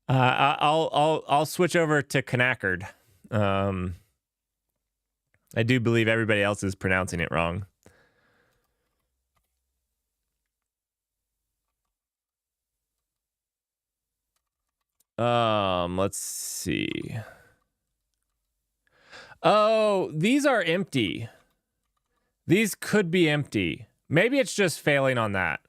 I'll switch over to knackered. I do believe everybody else is pronouncing it wrong. Let's see. Oh, these are empty. These could be empty. Maybe it's just failing on that.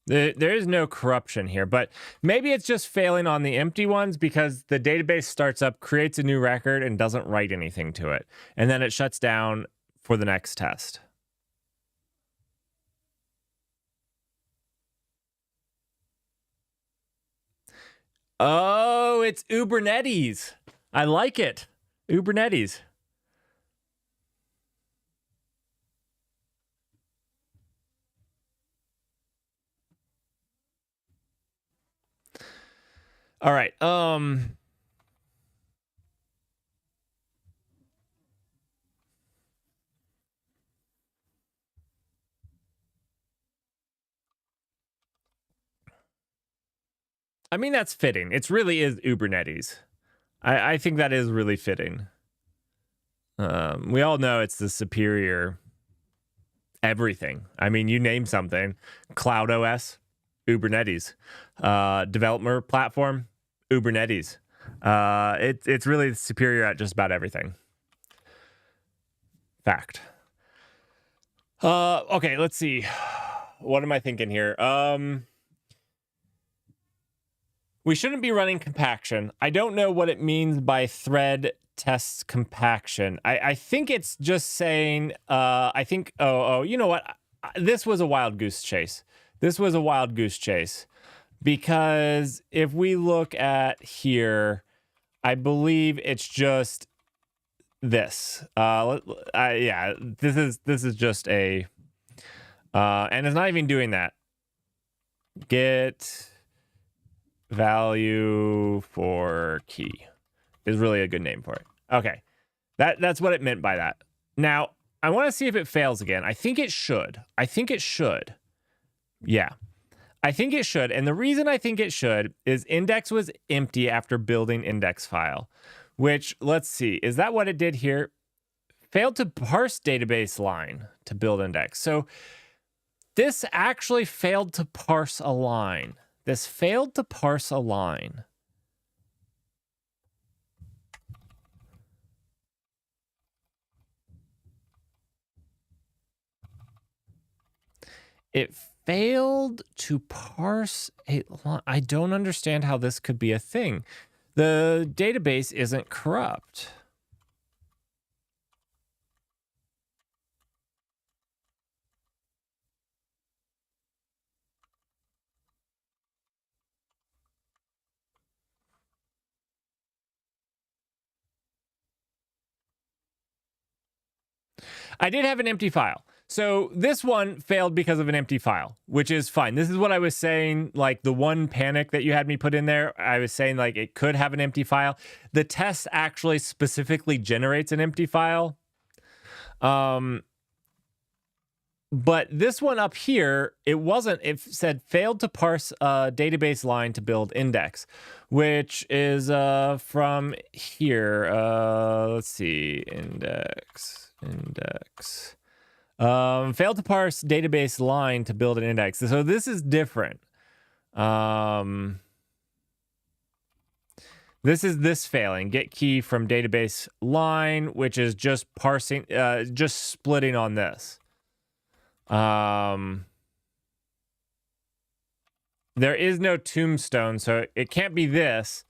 There is no corruption here, but maybe it's just failing on the empty ones because the database starts up, creates a new record, and doesn't write anything to it. And then it shuts down for the next test. Oh, it's Ubernetes. I like it. Ubernetes. All right. I mean, that's fitting. It really is Ubernetes. I think that is really fitting. We all know it's the superior everything. I mean, you name something. Cloud OS, Ubernetes. Developer platform, Ubernetes. It's really superior at just about everything. Fact. Okay, let's see. What am I thinking here? We shouldn't be running compaction. I don't know what it means by thread tests compaction. I think it's just saying, I think, you know what? This was a wild goose chase. This was a wild goose chase. Because if we look at here, I believe it's just this. Yeah, this is just a, and it's not even doing that. Get value for key is really a good name for it. Okay, that's what it meant by that. Now I want to see if it fails again. I think it should. Yeah, I think it should. And the reason I think it should is index was empty after building index file, which, let's see, is that what it did here? Failed to parse database line to build index. So this actually failed to parse a line. This failed to parse a line. It failed to parse a line. I don't understand how this could be a thing. The database isn't corrupt. I did have an empty file. So this one failed because of an empty file, which is fine. This is what I was saying, like the one panic that you had me put in there. I was saying like it could have an empty file. The test actually specifically generates an empty file. But this one up here, it wasn't, it said failed to parse a database line to build index, which is from here. Let's see, index. Failed to parse database line to build an index. So this is different. This is this failing. Get key from database line, which is just parsing, just splitting on this. There is no tombstone, so it can't be this.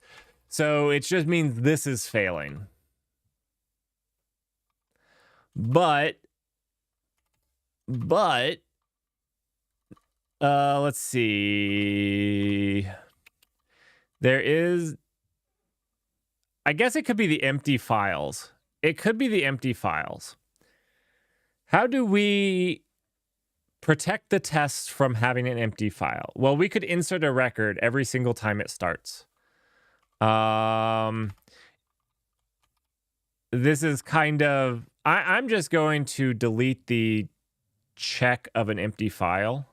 So it just means this is failing. But let's see. There is, I guess it could be the empty files. It could be the empty files. How do we protect the test from having an empty file? Well, we could insert a record every single time it starts. This is kind of, I'm just going to delete the check of an empty file.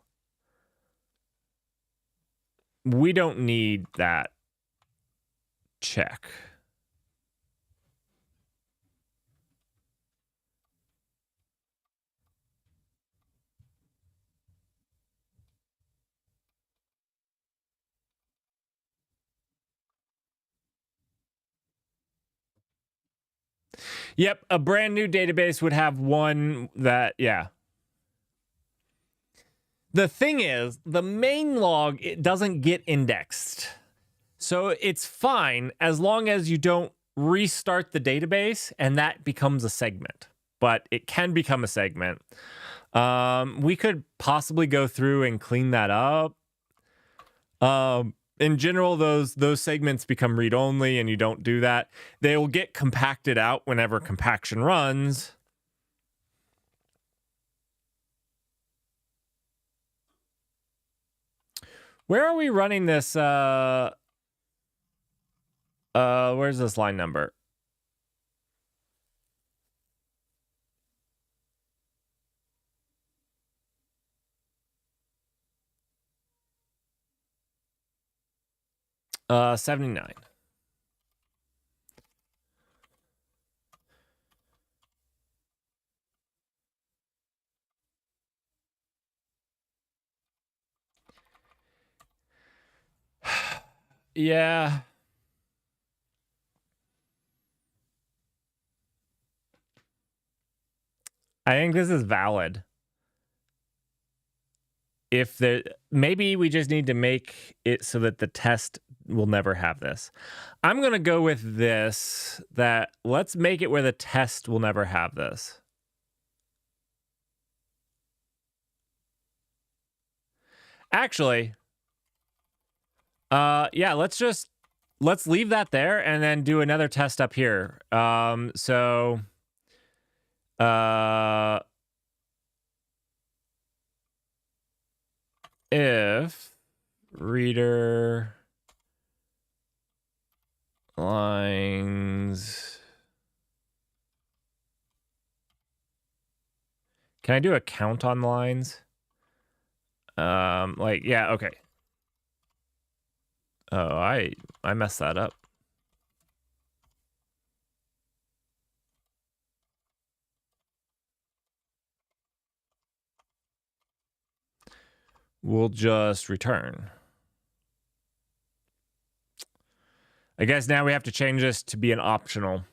We don't need that check. Yep, a brand new database would have one that, yeah. The thing is, the main log, it doesn't get indexed. So it's fine as long as you don't restart the database and that becomes a segment. But it can become a segment. We could possibly go through and clean that up. In general, those segments become read-only and you don't do that. They will get compacted out whenever compaction runs. Where are we running this? Where's this line number? Uh, 79. Yeah. I think this is valid. If there, maybe we just need to make it so that the test will never have this. I'm going to go with this, that let's make it where the test will never have this. Actually, yeah, let's leave that there and then do another test up here. If reader lines, can I do a count on lines? Like, yeah, okay. Oh, I messed that up. We'll just return. I guess now we have to change this to be an optional.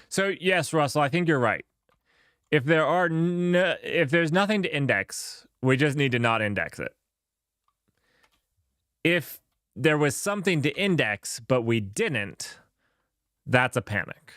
So yes, Russell, I think you're right. If there's nothing to index, we just need to not index it. If there was something to index but we didn't, that's a panic.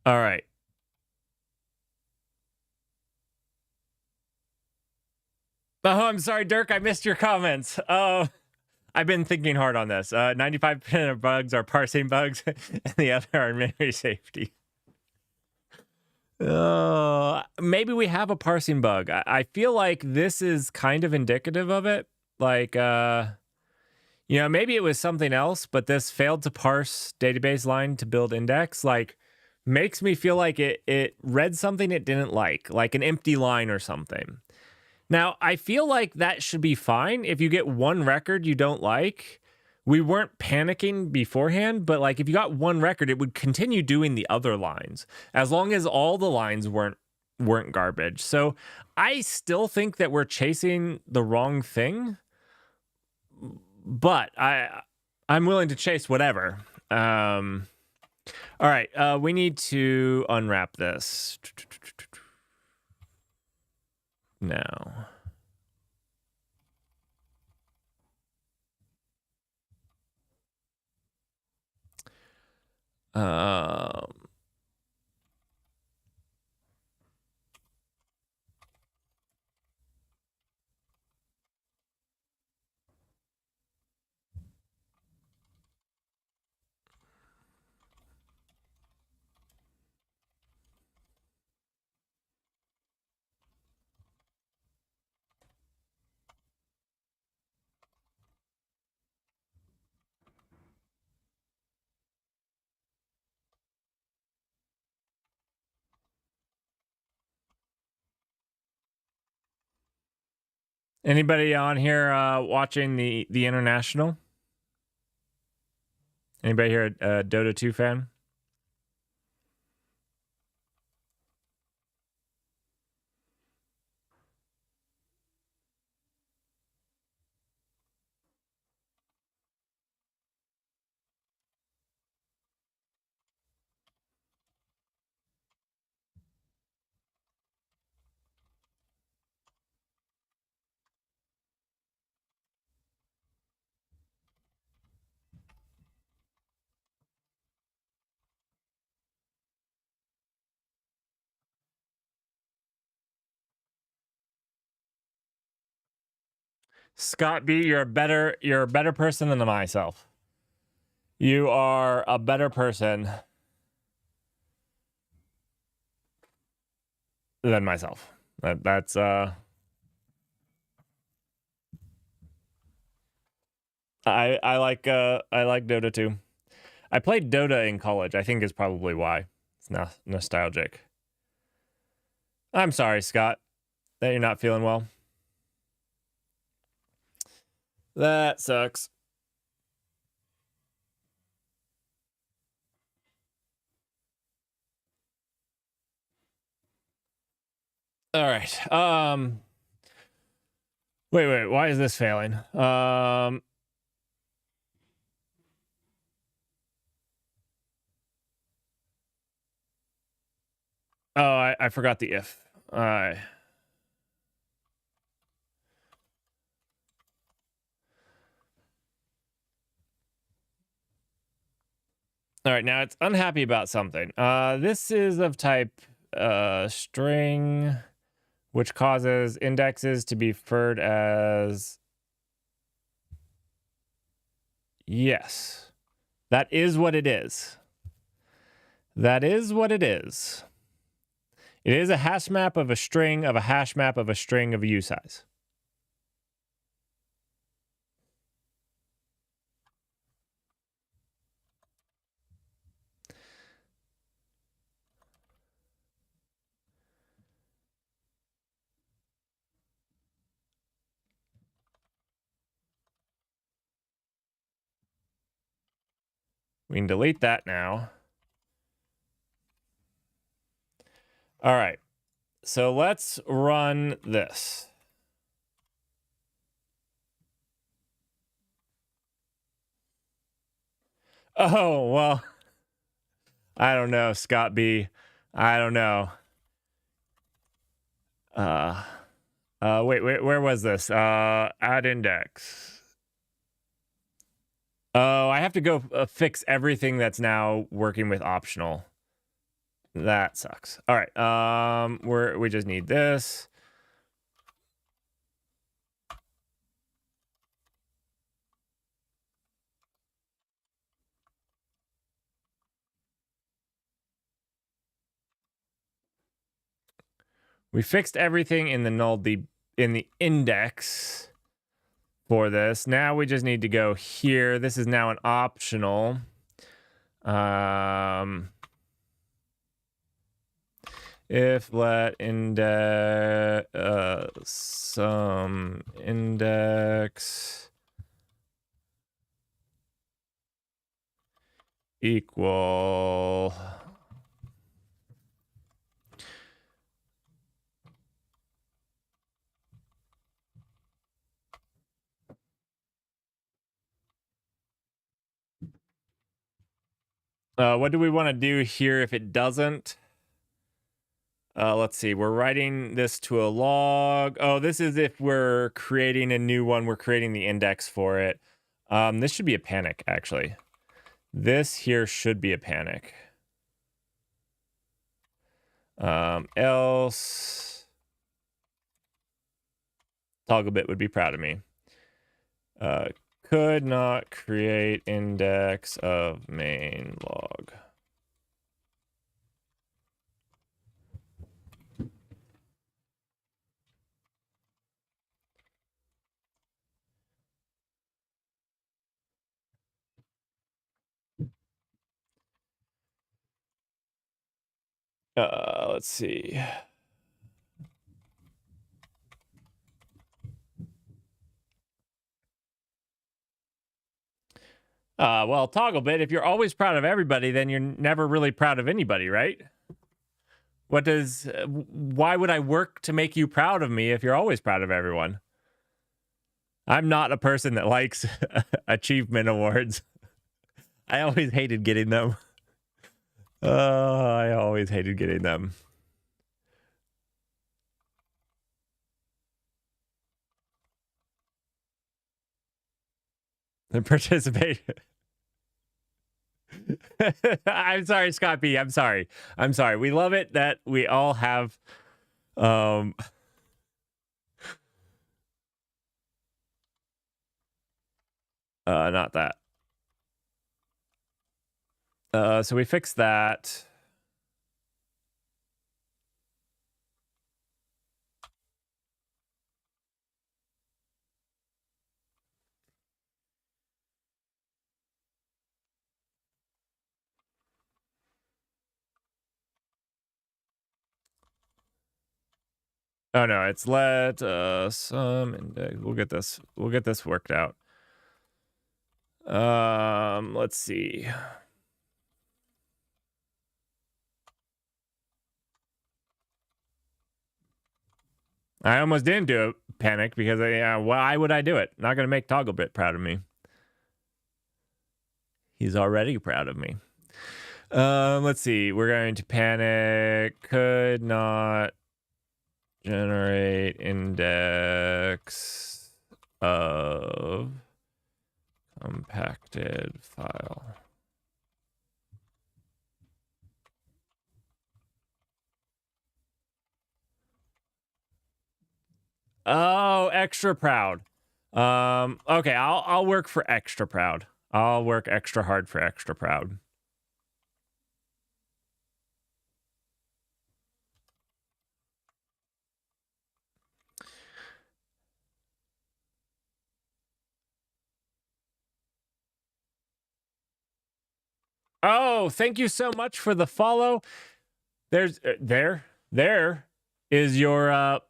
All right. Oh, I'm sorry, Dirk. I missed your comments. Oh, I've been thinking hard on this. 95% of bugs are parsing bugs, and the other are memory safety. Maybe we have a parsing bug. I feel like this is kind of indicative of it. Like, maybe it was something else, but this failed to parse database line to build index. Like, makes me feel like it read something it didn't like an empty line or something. Now, I feel like that should be fine if you get one record you don't like. We weren't panicking beforehand, but like if you got one record, it would continue doing the other lines as long as all the lines weren't garbage. So I still think that we're chasing the wrong thing, but I'm willing to chase whatever. All right, we need to unwrap this now. Anybody on here watching the international? Anybody here a Dota 2 fan? Scott B, you're a better person than myself. You are a better person than myself. That's I like Dota 2. I played Dota in college. I think is probably why. It's not nostalgic. I'm sorry, Scott, that you're not feeling well. That sucks. All right. Wait. Why is this failing? Oh, I forgot the if. All right, now it's unhappy about something. This is of type string, which causes indexes to be referred as. Yes, that is what it is. That is what it is. It is a hash map of a string of a hash map of a string of a usize. We can delete that now. All right. So let's run this. Oh, well, I don't know, Scott B. I don't know. Wait, where was this? Add index. Oh, I have to go fix everything that's now working with optional. That sucks. All right. We just need this. We fixed everything in the null in the index for this. Now we just need to go here. This is now an optional. If let index some index equal what do we want to do here if it doesn't? Let's see. We're writing this to a log. Oh, this is if we're creating a new one. We're creating the index for it. This should be a panic, actually. This here should be a panic. Else, Togglebit would be proud of me. Could not create index of main log. Let's see. Well, Togglebit, if you're always proud of everybody, then you're never really proud of anybody, right? Why would I work to make you proud of me if you're always proud of everyone? I'm not a person that likes achievement awards. I always hated getting them. I always hated getting them. And participate. I'm sorry, Scott B. I'm sorry. We love it that we all have not that. So we fixed that. Oh no, it's let some index. We'll get this worked out. Let's see. I almost didn't do a panic because why would I do it? Not gonna make Togglebit proud of me. He's already proud of me. Let's see. We're going to panic. Could not generate index of compacted file. Oh, extra proud. Okay, I'll work for extra proud. I'll work extra hard for extra proud. Oh, thank you so much for the follow. There's there is your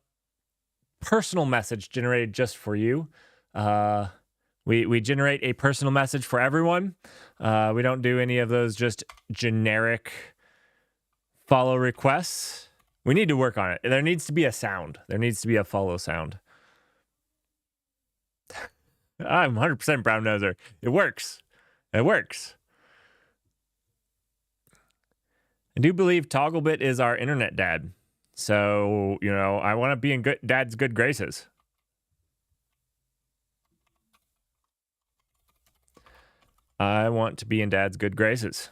personal message generated just for you. We generate a personal message for everyone. We don't do any of those just generic follow requests. We need to work on it. There needs to be a sound. There needs to be a follow sound. I'm 100% brown noser. It works. It works. I do believe Togglebit is our internet dad. So, you know, I want to be in dad's good graces. I want to be in dad's good graces.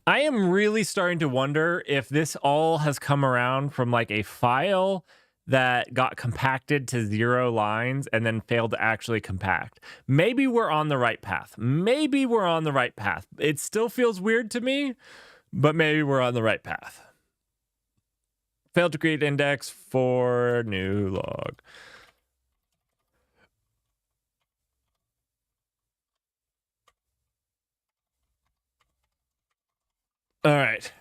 I am really starting to wonder if this all has come around from like a file that got compacted to 0 lines and then failed to actually compact. Maybe we're on the right path. Maybe we're on the right path. It still feels weird to me, but maybe we're on the right path. Failed to create index for new log. All right.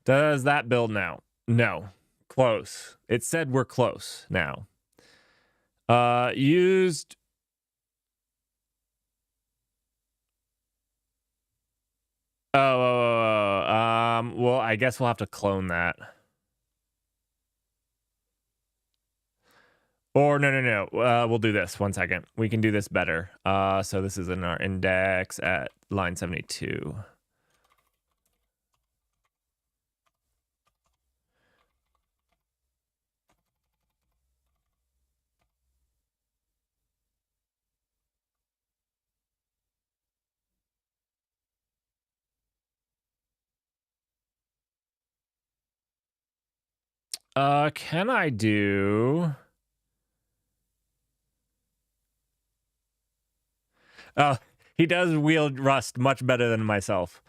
Does that build now? No. Close. It said we're close now. Used. Well, I guess we'll have to clone that. Or no. We'll do this. 1 second. We can do this better. So this is in our index at line 72. Can I do? Oh, he does wield Rust much better than myself.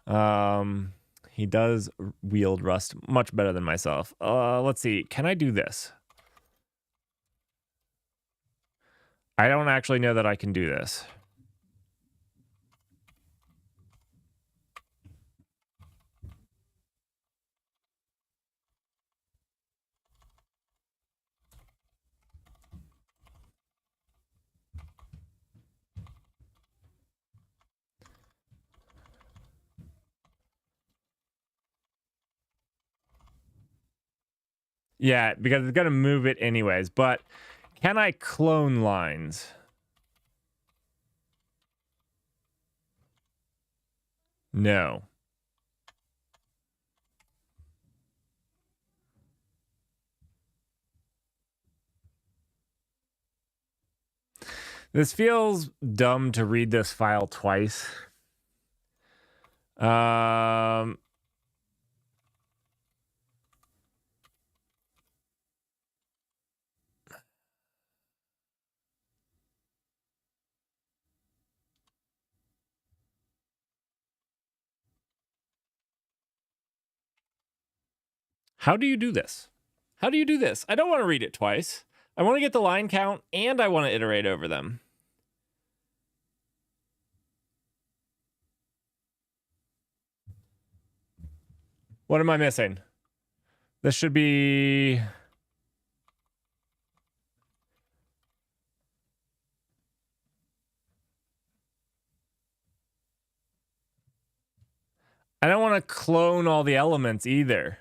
He does wield Rust much better than myself. Let's see. Can I do this? I don't actually know that I can do this. Yeah, because it's going to move it anyways. But can I clone lines? No. This feels dumb to read this file twice. How do you do this? How do you do this? I don't want to read it twice. I want to get the line count and I want to iterate over them. What am I missing? This should be... I don't want to clone all the elements either.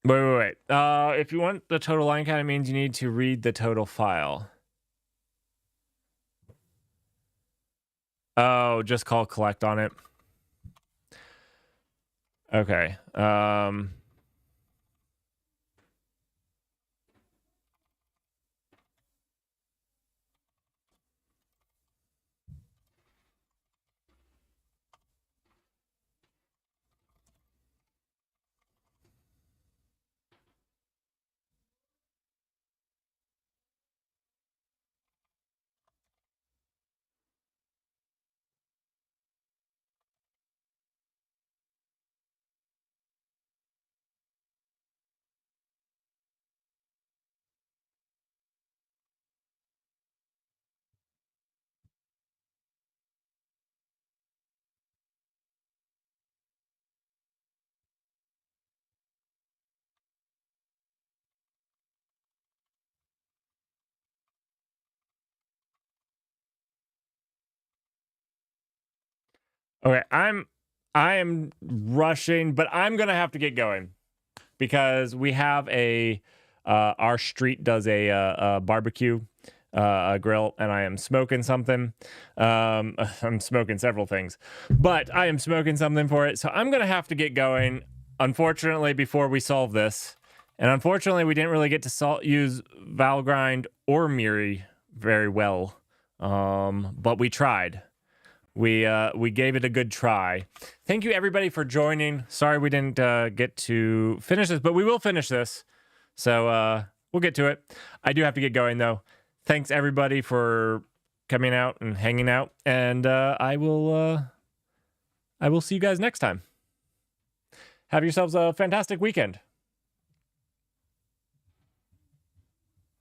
Wait. If you want the total line count, it means you need to read the total file. Oh, just call collect on it. Okay. Okay, I am rushing, but I'm gonna have to get going because we have our street does a barbecue a grill, and I am smoking something. I'm smoking several things, but I am smoking something for it, so I'm gonna have to get going. Unfortunately, before we solve this, and unfortunately, we didn't really get to use Valgrind or Miri very well, but we tried. We gave it a good try. Thank you everybody for joining. Sorry we didn't get to finish this, but we will finish this. So we'll get to it. I do have to get going though. Thanks everybody for coming out and hanging out, and I will see you guys next time. Have yourselves a fantastic weekend.